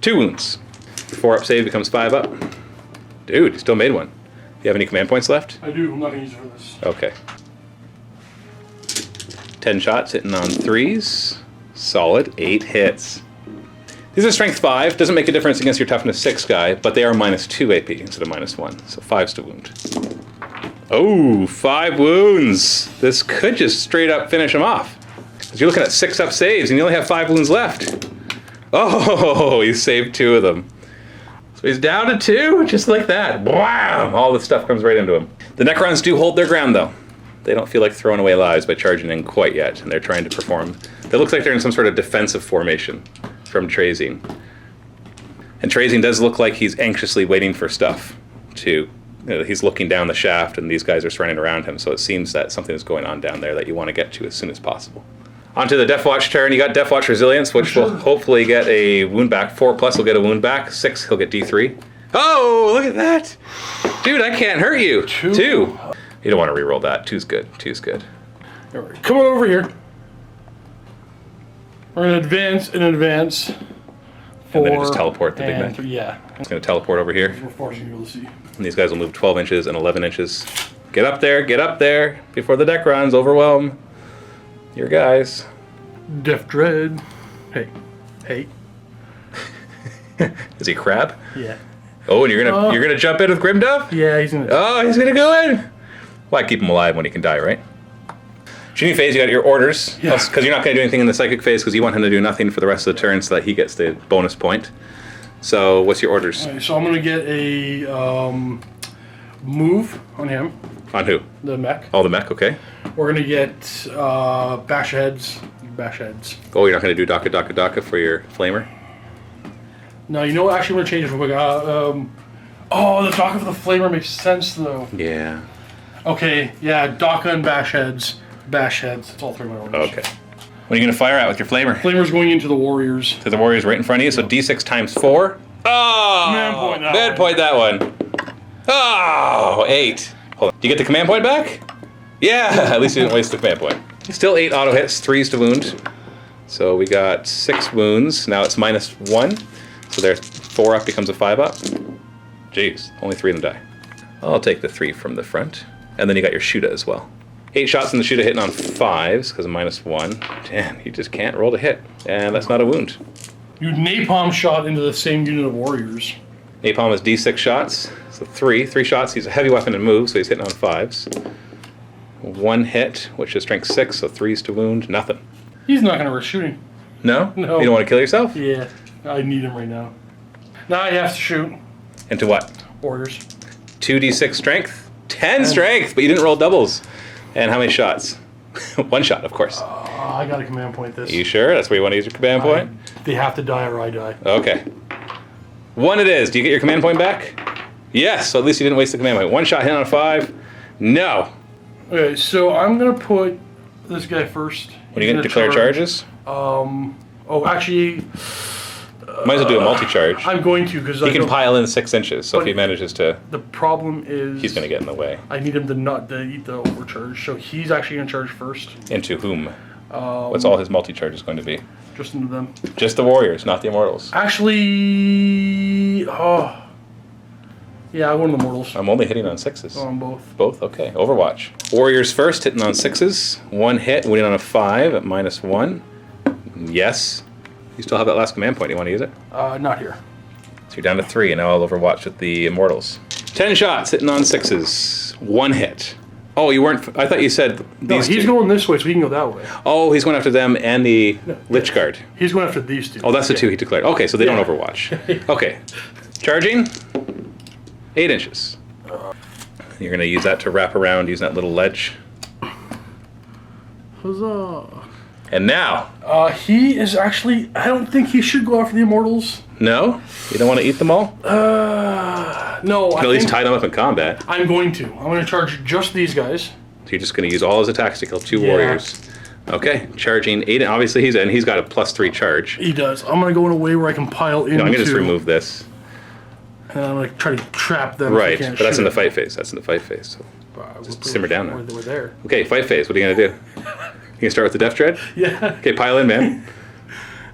2 wounds. 4 up save becomes 5 up. Dude, you still made one. You have any command points left? I do. I'm not going to use it for this. Okay. 10 shots, hitting on 3s. Solid. 8 hits. These are strength 5. Doesn't make a difference against your toughness 6 guy, but they are minus 2 AP instead of minus 1. So 5s to wound. Oh, 5 wounds. This could just straight up finish him off. You're looking at 6 up saves and you only have 5 wounds left. Oh, he saved 2 of them. So he's down to 2, just like that. Blam! All the stuff comes right into him. The Necrons do hold their ground, though. They don't feel like throwing away lives by charging in quite yet, and they're trying to perform. It looks like they're in some sort of defensive formation from Trazine. And Trazine does look like he's anxiously waiting for stuff to... he's looking down the shaft, and these guys are surrounding around him, so it seems that something is going on down there that you want to get to as soon as possible. Onto the Deffwatch turn. You got Deffwatch Resilience, which will hopefully get a wound back. 4+ will get a wound back. 6, he'll get D3. Oh, look at that. Dude, I can't hurt you. 2. You don't want to reroll that. 2's good. 2's good. Right, come on over here. We're going to advance and advance. And then you just teleport the big and man. Yeah. It's going to teleport over here. We're forcing people to see. And these guys will move 12 inches and 11 inches. Get up there before the Necrons overwhelm your guys. Def Dread. Hey. Is he crab? Yeah. Oh, and you're gonna jump in with Grimduff? Yeah, he's gonna. Oh, he's gonna go in. Why keep him alive when he can die, right? Shooting phase, you got your orders. Yeah. Because you're not gonna do anything in the psychic phase because you want him to do nothing for the rest of the turn so that he gets the bonus point. So what's your orders? Right, so I'm gonna get a move on him. On who? The mech. Oh, the mech. Okay. We're gonna get bash heads. Oh, you're not gonna do Daka for your flamer? No, you know what? Actually, I'm gonna change it real quick. Oh, the Daka for the flamer makes sense though. Yeah. Okay, yeah, Daka and bash heads. It's all 3 of my orders. Okay. What are you gonna fire at with your flamer? Flamer's going into the warriors. To the warriors right in front of you. So D6 times 4. Oh! Command point that one. Oh, 8. Hold on. Do you get the command point back? Yeah, at least you didn't waste the command point. Still 8 auto hits, 3s to wound. So we got 6 wounds. Now it's minus 1. So there's 4 up becomes a 5 up. Jeez, only 3 of them die. I'll take the 3 from the front. And then you got your Shuda as well. 8 shots in the Shuda hitting on 5s because of minus 1. Damn, you just can't roll to hit. And that's not a wound. You napalm shot into the same unit of warriors. Napalm is D6 shots. So 3 shots. He's a heavy weapon and move, so he's hitting on 5s. 1 hit, which is strength 6, so 3s to wound. Nothing. He's not gonna risk shooting. No? No. You don't want to kill yourself? Yeah, I need him right now. Now he has to shoot. Into what? Warriors. 2d6 strength? 10 strength, but you didn't roll doubles. And how many shots? 1 shot, of course. I gotta command point this. You sure? That's where you want to use your command point? They have to die or I die. Okay. 1 it is. Do you get your command point back? Yes, so at least you didn't waste the command point. 1 shot hit on a 5. No. Okay, so I'm gonna put this guy first. What are you going to declare charges? Oh, actually... Might as well do a multi-charge. I'm going to, because He can pile in 6 inches, so if he manages to... The problem is... He's going to get in the way. I need him to not to eat the overcharge, so he's actually going to charge first. Into whom? What's all his multi-charges going to be? Just into them. Just the warriors, not the immortals. Actually... Oh... Yeah, I won the mortals. I'm only hitting on 6s. On both. Both? Okay. Overwatch. Warriors first, hitting on 6s. 1 hit, winning on a 5 at minus 1. Yes. You still have that last command point. You want to use it? Not here. So you're down to 3, and now I'll overwatch with the immortals. 10 shots, hitting on 6s. 1 hit. Oh, you weren't... I thought you said these No, he's two. going this way, so he can go that way. Oh, he's going after them and the Lich Guard. He's going after these two. Oh, that's the 2 he declared. Okay, so they don't overwatch. Okay. Charging. 8 inches. You're going to use that to wrap around using that little ledge. Huzzah. And now... he is actually... I don't think he should go after the immortals. No? You don't want to eat them all? No, You can at least tie them up in combat. I'm going to. I'm going to charge just these guys. So you're just going to use all his attacks to kill 2 warriors. Okay, charging 8. Obviously, he's got a +3 charge. He does. I'm going to go in a way where I can pile into... No, I'm going to just remove this. And I'm going to try to trap them. Right, if they can't but that's in the shoot. fight phase. That's in the fight phase. So just simmer down now. We're there. Okay, fight phase. What are you going to do? can start with the Death Dread? Yeah. Okay, pile in, man. And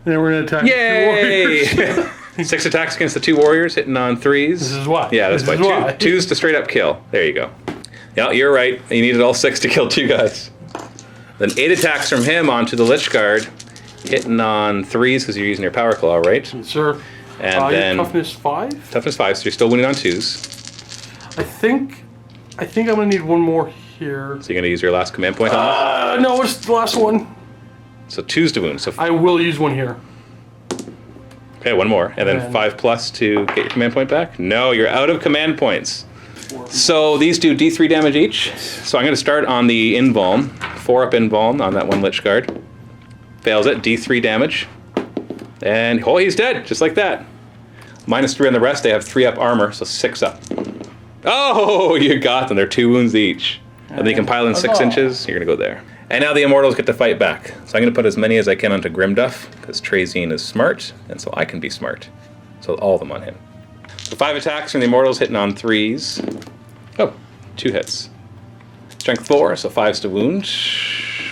then we're gonna attack Yay! the 2 warriors. 6 attacks against the 2 warriors, hitting on 3s. This is why. Yeah, that's This why. is why. 2s to straight up kill. There you go. Yeah, you're right. You needed all 6 to kill 2 guys. Then 8 attacks from him onto the Lich Guard, hitting on 3s because you're using your Power Claw, right? Yes, sir. And then toughness 5. toughness 5, so you're still winning on 2s. I think I'm gonna need one more here. So you're gonna use your last command point on No, what's the last one? it? So 2s to wound. So I will use one here. okay, one more, and then And- 5+ to get your command point back. No, you're out of command points. So these do D3 damage each. So I'm going to start on the Invuln. 4-up Invuln on that one Lich Guard. Fails it, D3 damage. And, oh, he's dead, just like that. -3 on the rest, they have 3-up armor, so 6-up. Oh, you got them, they're 2 wounds each. And then you can pile in 6 inches, you're going to go there. And now the Immortals get to fight back. So I'm going to put as many as I can onto Grimduff, because Trazine is smart, and so I can be smart. So all of them on him. So 5 attacks from the Immortals hitting on 3s. Oh, 2 hits. Strength 4, so 5s to wound.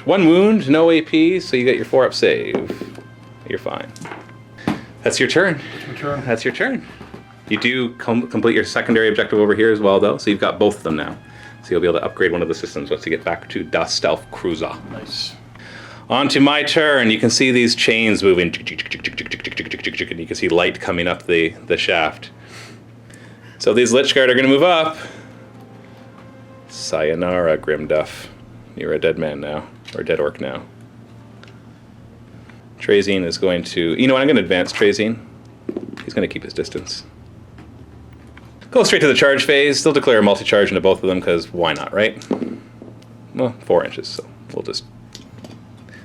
1 wound, no AP, so you get your 4-up save. You're fine. That's your turn. That's your turn. You do complete your secondary objective over here as well, though, so you've got both of them now. So you'll be able to upgrade one of the systems once you get back to Stelf Krooza. Nice. On to my turn. You can see these chains moving, and you can see light coming up the shaft. So these Lich Guard are going to move up. Sayonara, Grimduff. You're a dead man now, or a dead orc now. Trazine is going to... You know what, I'm going to advance Trazine. He's going to keep his distance. Go straight to the charge phase. They'll declare a multi-charge into both of them, because why not, right? Well, 4 inches, so we'll just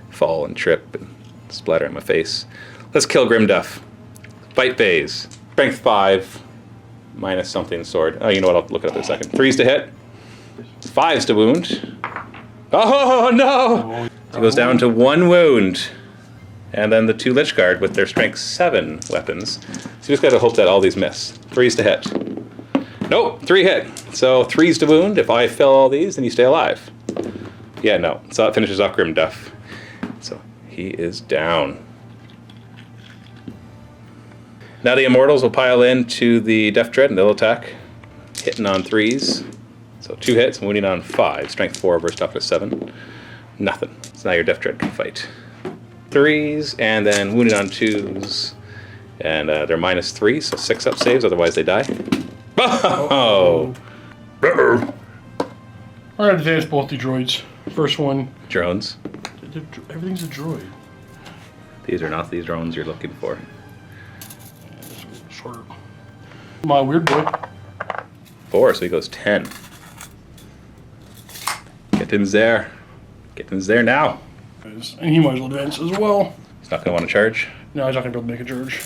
fall and trip and splatter in my face. Let's kill Grimduff. Fight phase. Strength 5. Minus something sword. Oh, you know what? I'll look it up in a second. 3s to hit. 5s to wound. Oh, no! So it goes down to 1 wound. And then the 2 Lich Guard with their strength 7 weapons. So you just gotta hope that all these miss. 3s to hit. Nope, 3 hit. So 3s to wound. If I fill all these, then you stay alive. Yeah, no. So that finishes off Grimduff. So he is down. Now the Immortals will pile into the Death Dread and they'll attack. Hitting on 3s. So 2 hits, wounding on 5. Strength 4 versus toughness 7. Nothing. So now your Death Dread can fight. 3s, and then wounded on 2s. And they're -3, so 6-up saves, otherwise they die. Oh! I'm gonna advance both the droids. First one. Drones. Everything's a droid. These are not these drones you're looking for. Shorter. My weird boy. 4, so he goes 10. Get him there. Get him there now. And he might as well advance as well. He's not going to want to charge. No, he's not going to be able to make a charge.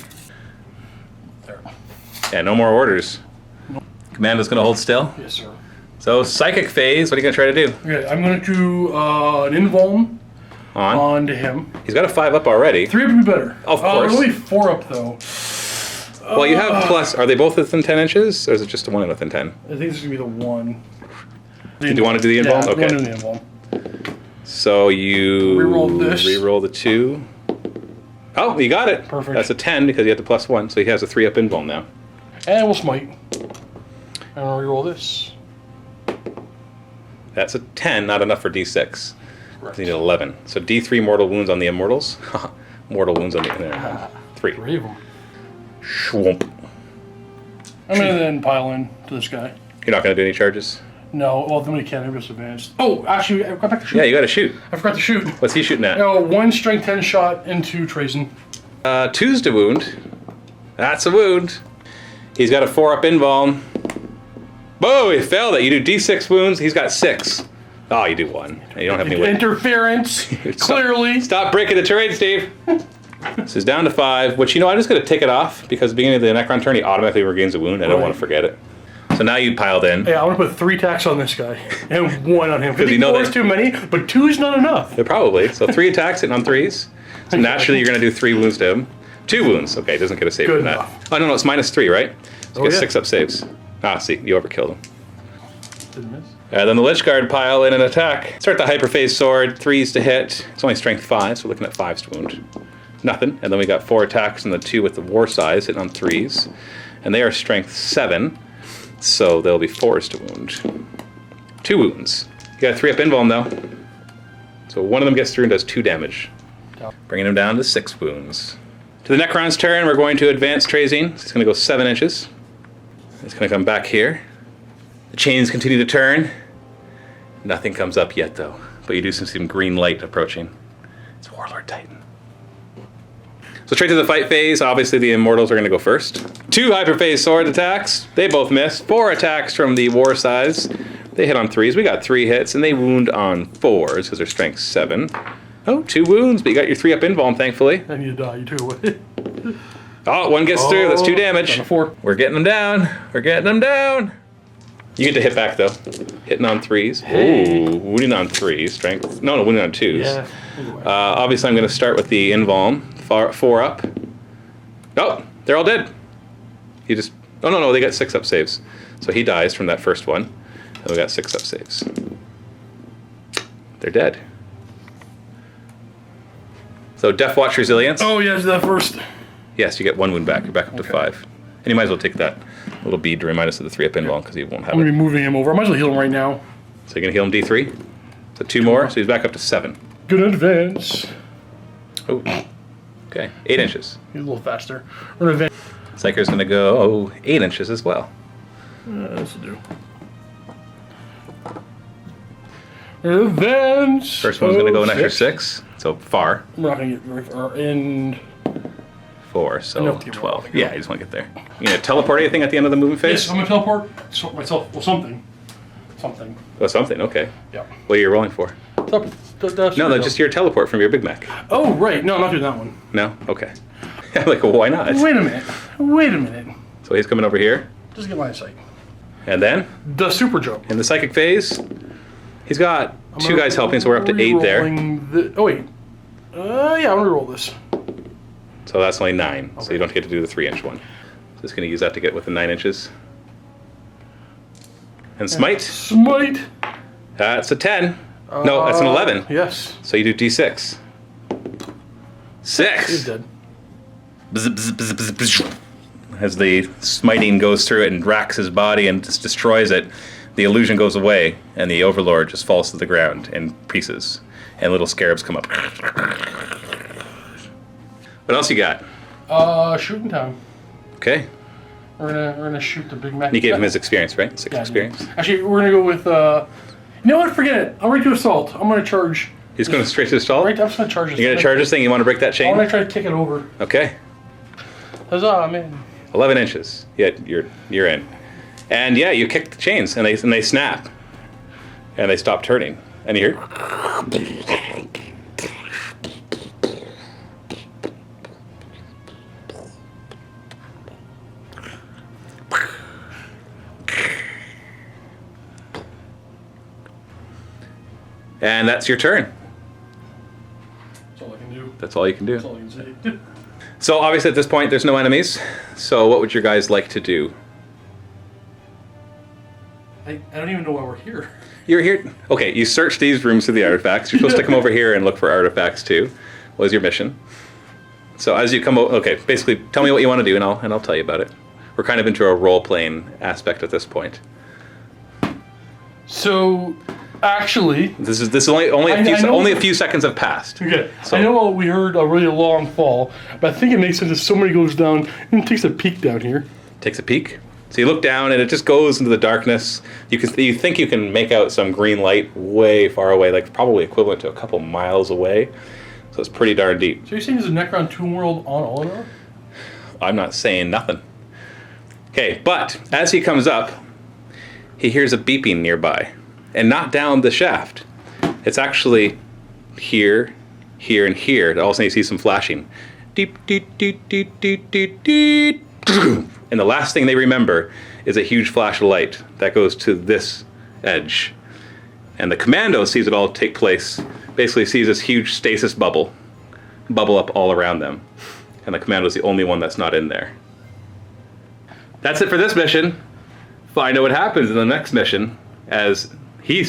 There. Yeah, no more orders. Commando's going to hold still. Yes, sir. So, Psychic Phase, what are you going to try to do? Okay, I'm going to do an Invuln onto him. He's got a 5-up already. 3 would be better. Of course. Only 4-up, though. Well, you have plus... Are they both within 10 inches, or is it just the one within 10? I think this is going to be the 1. Did you want to do the Invuln? Yeah, okay. I'm going to do the Invuln. So you... Reroll this. Reroll the 2. Oh, you got it. Perfect. That's a 10 because you had the +1, so he has a 3-up Invuln now. And we'll smite. And I'll reroll this. That's a 10, not enough for D6. Correct. You need 11. So D3 mortal wounds on the Immortals. Mortal wounds on the... 3. 3 of them. Schwump. I'm going to then pile in to this guy. You're not going to do any charges? No, well, then we can't. I'm just advanced. Oh, actually, I forgot back to shoot. Yeah, you got to shoot. I forgot to shoot. What's he shooting at? 1 strength 10 shot into Trazine. 2's to wound. That's a wound. He's got a 4-up Invuln. Whoa, he failed it. You do D6 wounds. He's got 6. Oh, you do 1. You don't have any weight. Interference. Clearly. Stop breaking the terrain, Steve. This is down to 5, which, I'm just going to take it off because at the beginning of the Necron turn, he automatically regains a wound. I don't want to forget it. So now you piled in. Yeah, I want to put 3 attacks on this guy and 1 on him. Because you know 4 is too many, but 2 is not enough. They're probably. So 3 attacks hitting on 3s. So naturally you're going to do 3 wounds to him. 2 wounds. Okay, doesn't get a save Good from that. enough. Oh, no, it's -3, right? So Oh, get yeah. 6-up saves. Ah, see, you overkilled him. Didn't miss. Then the Lich Guard pile in an attack. Start the Hyperphase Sword, 3s to hit. It's only strength 5, so we're looking at 5s to wound. Nothing. And then we got 4 attacks and the 2 with the War Size hitting on 3s. And they are strength 7, so they'll be 4s to wound. 2 wounds. You got a 3-up invuln though. So one of them gets through and does 2 damage. Bringing him down to 6 wounds. To the Necron's turn, we're going to advance Trazine. It's going to go 7 inches. It's going to come back here. The chains continue to turn. Nothing comes up yet, though. But you do see some green light approaching. It's Warlord Titan. So straight to the fight phase. Obviously, the Immortals are going to go first. 2 Hyperphase Sword attacks. They both miss. 4 attacks from the War Size. They hit on 3s. We got 3 hits, and they wound on 4s because they're strength 7. Oh, 2 wounds, but you got your 3-up invuln, thankfully. I need to die. You took away. Oh, 1 gets through. That's 2 damage. 4. We're getting them down. We're getting them down. You get to hit back, though. Hitting on 3s. Hey. Ooh, wounding on 3s. Strength. No, wounding on 2s. Yeah. Anyway. Obviously, I'm going to start with the invuln. 4 up. Oh, they're all dead. You just... Oh, no, they got 6-up saves. So he dies from that first one. And we got 6-up saves. They're dead. So Deffwatch Resilience. Oh, yes, that first. Yes, you get 1 wound back. You're back up to 5. And you might as well take that little bead to remind us of the 3-up invuln because he won't have I'm going it. to be moving him over. I might as well heal him right now. So you're going to heal him D3. So 2 more, so he's back up to 7. Good advance. Oh, okay. 8 inches. He's a little faster. We're going to advance. Psyker's going to go 8 inches as well. This will do. Advance. First one's going to go an extra 6, so far. We're not going to get very far. And 4, so Enough to get 12. where I wanna go. Yeah, you just want to get there. You going to teleport anything at the end of the moving phase? yes, I'm going to teleport myself. Well, something. Something. Oh, something, okay. Yeah. What are you rolling for? No, No, just your teleport from your Big Mac. Oh, right. No, I'm not doing that one. No? Okay. Like, well, why not? Wait a minute. Wait a minute. So he's coming over here, Just get line of sight. and then The super jump. in the psychic phase, he's got 2 guys helping, so we're up to 8 there. Oh, wait. Yeah, I'm going to roll this. So that's only 9, so you don't get to do the 3-inch one. Just going to use that to get within 9 inches. And smite, Smite. that's a 10. No, that's an 11. Yes. So you do D6. 6! He's dead. Bzz, bzz, bzz, bzz, bzz. As the smiting goes through it and racks his body and just destroys it, the illusion goes away, and the Overlord just falls to the ground in pieces, and little scarabs come up. What else you got? Shooting time. Okay. We're gonna shoot the Big Mac. You gave him his experience, right? 6 Yeah, experience. Actually, we're gonna go with. You know what? Forget it. I'm ready to assault. I'm gonna charge. He's going straight to the stall? Right, I'm just gonna charge this. You're going to charge this thing? You want to break that I chain? want to try to kick it over. Okay. Huzzah, man. 11 inches. Yeah, you're in. And yeah, you kick the chains, and they snap. And they stop turning. And you hear... And that's your turn. That's all I can do. That's all you can do. That's all I can say. So obviously at this point there's no enemies. So what would your guys like to do? I don't even know why we're here. You're here. Okay, you search these rooms for the artifacts. You're supposed to come over here and look for artifacts too. What is your mission? So as you come over, okay, basically tell me what you want to do and I'll tell you about it. We're kind of into a role-playing aspect at this point. So, actually, This is only a few seconds have passed. okay. So- I know we heard a really long fall, but I think it makes sense if somebody goes down and takes a peek down here. Takes a peek. So you look down and it just goes into the darkness. You think you can make out some green light way far away, like probably equivalent to a couple miles away. So it's pretty darn deep. So you're saying there's a Necron Tomb World on Ullanor? I'm not saying nothing. Okay, but as he comes up, he hears a beeping nearby. And not down the shaft. It's actually here, here, and here. All of a sudden you see some flashing. Deep, deep, deep, deep, deep, deep, deep. And the last thing they remember is a huge flash of light that goes to this edge. And the commando sees it all take place. Basically sees this huge stasis bubble up all around them. And the commando's the only one that's not in there. That's it for this mission. Find out what happens in the next mission as he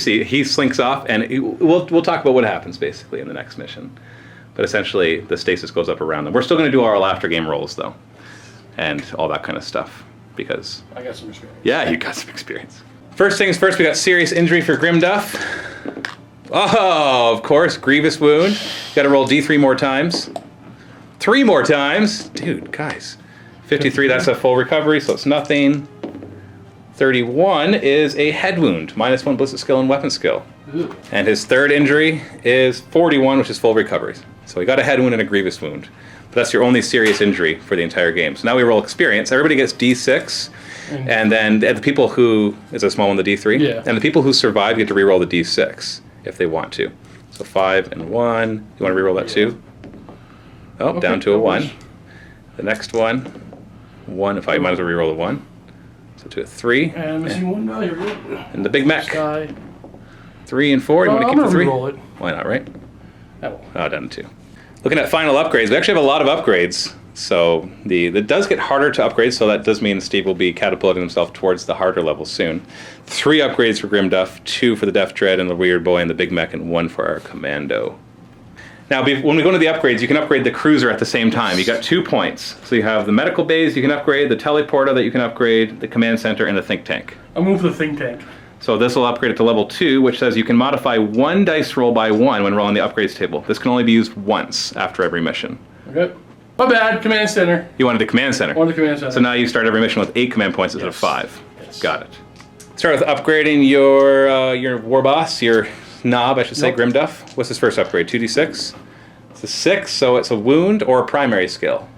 slinks off, and we'll talk about what happens basically in the next mission. But essentially, the stasis goes up around them. We're still going to do our after game rolls though, and all that kind of stuff because I got some experience. Yeah, you got some experience. First things first, we got serious injury for Grimduff. Oh, of course, grievous wound. Got to roll D3 more times. 3 more times, dude, guys. 53, that's a full recovery, so it's nothing. 31 is a head wound, -1 ballistic skill and weapon skill. Ooh. And his third injury is 41, which is full recovery. So he got a head wound and a grievous wound. But that's your only serious injury for the entire game. So now we roll experience. Everybody gets D6. And then the people who, is a small one, the D3? Yeah. And the people who survive get to reroll the D6 if they want to. So 5 and 1. You want to reroll that too? Oh, Okay, down to a that 1. works. The next one, 1. If I might as well reroll a 1. So to a 3. And missing one. No, you're good. And the big mech. Sky. 3 and 4. You want to keep the 3? Roll it. Why not, right? Oh. Oh, down to 2. Looking at final upgrades, we actually have a lot of upgrades. So it does get harder to upgrade, so that does mean Steve will be catapulting himself towards the harder levels soon. 3 upgrades for Grimduff, 2 for the Death Dread and the Weird Boy and the Big Mech, and 1 for our Commando. Now, when we go into the upgrades, you can upgrade the Cruiser at the same time. You got 2 points. So you have the medical bays you can upgrade, the teleporter that you can upgrade, the command center, and the think tank. I'll move the think tank. So this will upgrade it to level 2, which says you can modify 1 dice roll by 1 when rolling the upgrades table. This can only be used once after every mission. Okay. My bad. Command center. You wanted the command center. I wanted the command center. So now you start every mission with 8 command points instead of 5. Yes. Got it. Start with upgrading your war boss, your Nob, I should say, Nope. Grimduff. What's his first upgrade? 2d6? It's a 6, so it's a wound or a primary skill.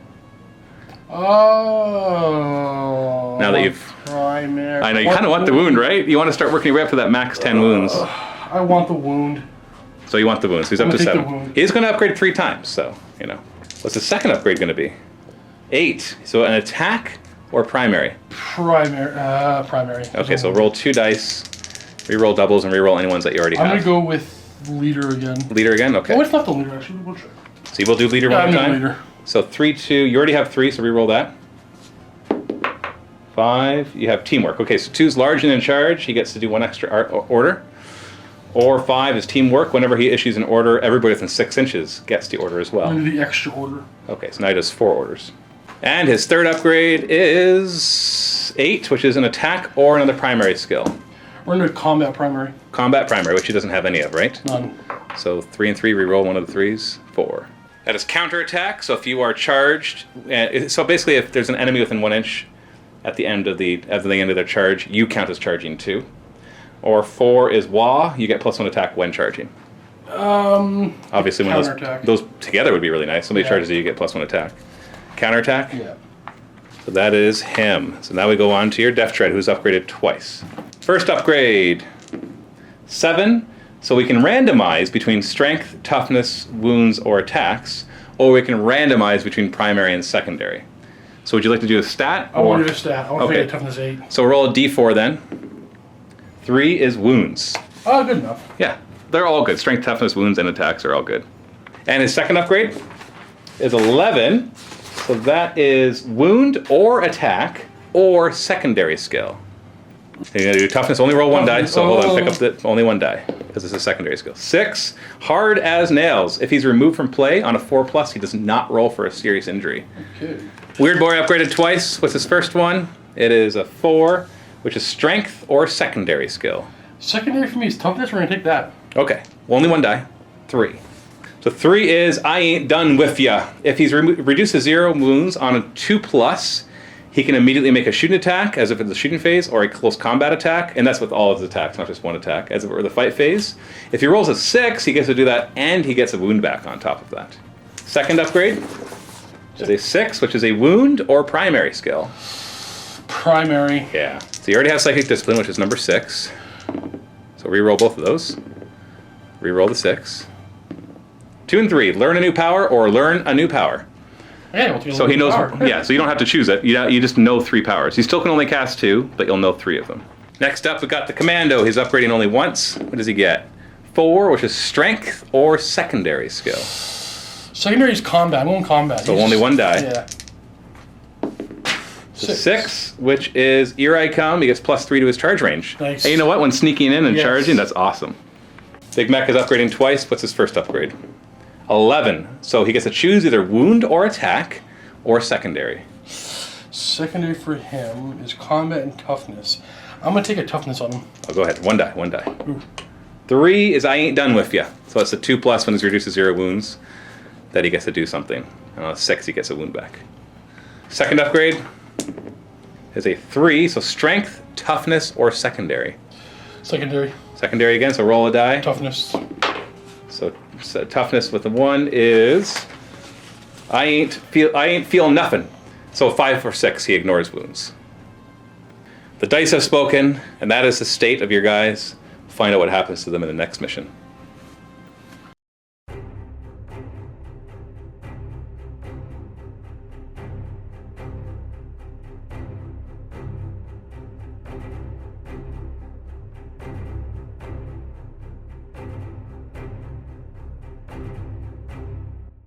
Oh. Now that you've... Primary. I know, you kind of want the wound, right? You want to start working your way up to that max 10 wounds. I want the wound. So you want the wounds. He's up I'm to gonna take 7. the wound. He's going to upgrade 3 times, so, you know. What's the second upgrade going to be? 8. So an attack or primary? Primary. Okay, so roll 2 dice, re-roll doubles, and re-roll any ones that you already I'm have. gonna go with leader again. Leader again? Okay. Oh, what's left on leader actually? We'll check. So you will do leader Yeah, one I'm more gonna time? leader. So 3, 2, you already have 3, so re-roll that. 5, you have teamwork. Okay, so 2 is large and in charge, he gets to do 1 extra order. Or 5 is teamwork, whenever he issues an order, everybody within 6 inches gets the order as well. I'm gonna do the extra order. Okay, so now he does 4 orders. And his third upgrade is 8, which is an attack or another primary skill. We're gonna do combat primary. Combat primary, which he doesn't have any of, right? None. So 3 and 3, re-roll one of the 3s, 4. That is counterattack, so if you are charged, so basically if there's an enemy within 1 inch at the end of their charge, you count as charging 2. Or 4 is wah, you get +1 attack when charging. Obviously when counterattack. those together would be really nice. Somebody Yeah. charges you, get +1 attack. Counterattack? Yeah. So that is him. So now we go on to your Death Dread, who's upgraded twice. First upgrade, 7. So we can randomize between strength, toughness, wounds, or attacks, or we can randomize between primary and secondary. So would you like to do a stat? I want to do a stat. I want to Okay. make a toughness 8. So roll a d4 then. 3 is wounds. Oh, good enough. Yeah, they're all good. Strength, toughness, wounds, and attacks are all good. And his second upgrade is 11. So that is wound or attack or secondary skill. You're going to do toughness, only roll 1 die. So hold on, pick up only 1 die because it's a secondary skill. 6, hard as nails. If he's removed from play on a 4+, he does not roll for a serious injury. Okay. Weird Boy upgraded twice. What's his first one? It is a 4, which is strength or secondary skill. Secondary for me is toughness. We're gonna take that. Okay, well, only 1 die. 3. So 3 is I ain't done with ya. If he's reduced to 0 wounds on a 2+, he can immediately make a shooting attack as if it's the shooting phase, or a close combat attack, and that's with all of his attacks, not just 1 attack, as if it were the fight phase. If he rolls a 6, he gets to do that, and he gets a wound back on top of that. Second upgrade is a 6, which is a wound or primary skill. Primary. Yeah. So you already have Psychic Discipline, which is number 6. So re-roll both of those. Re-roll the 6. 2 and 3, learn a new power or learn a new power. Yeah, we'll take a So he little knows, power. yeah, so you don't have to choose it. You just know 3 powers. He still can only cast 2, but you'll know 3 of them. Next up, we got the Commando. He's upgrading only once. What does he get? 4, which is strength or secondary skill. Secondary is combat. I'm going combat. So only 1 die. Yeah. 6, which is Here I Come. He gets +3 to his charge range. Nice. And you know what? When sneaking in and Yes. charging, that's awesome. Big Mech is upgrading twice. What's his first upgrade? 11. So he gets to choose either wound or attack or secondary. Secondary for him is combat and toughness. I'm going to take a toughness on him. Oh, go ahead. One die. Ooh. 3 is I Ain't Done With Ya. So it's a 2+ when he's reduced to 0 wounds that he gets to do something. And on a 6, he gets a wound back. Second upgrade is a 3, so strength, toughness, or secondary. Secondary. Secondary again, so roll a die. Toughness. So toughness with the 1 is I ain't feel nothing. So 5 or 6, he ignores wounds. The dice have spoken, and that is the state of your guys. Find out what happens to them in the next mission.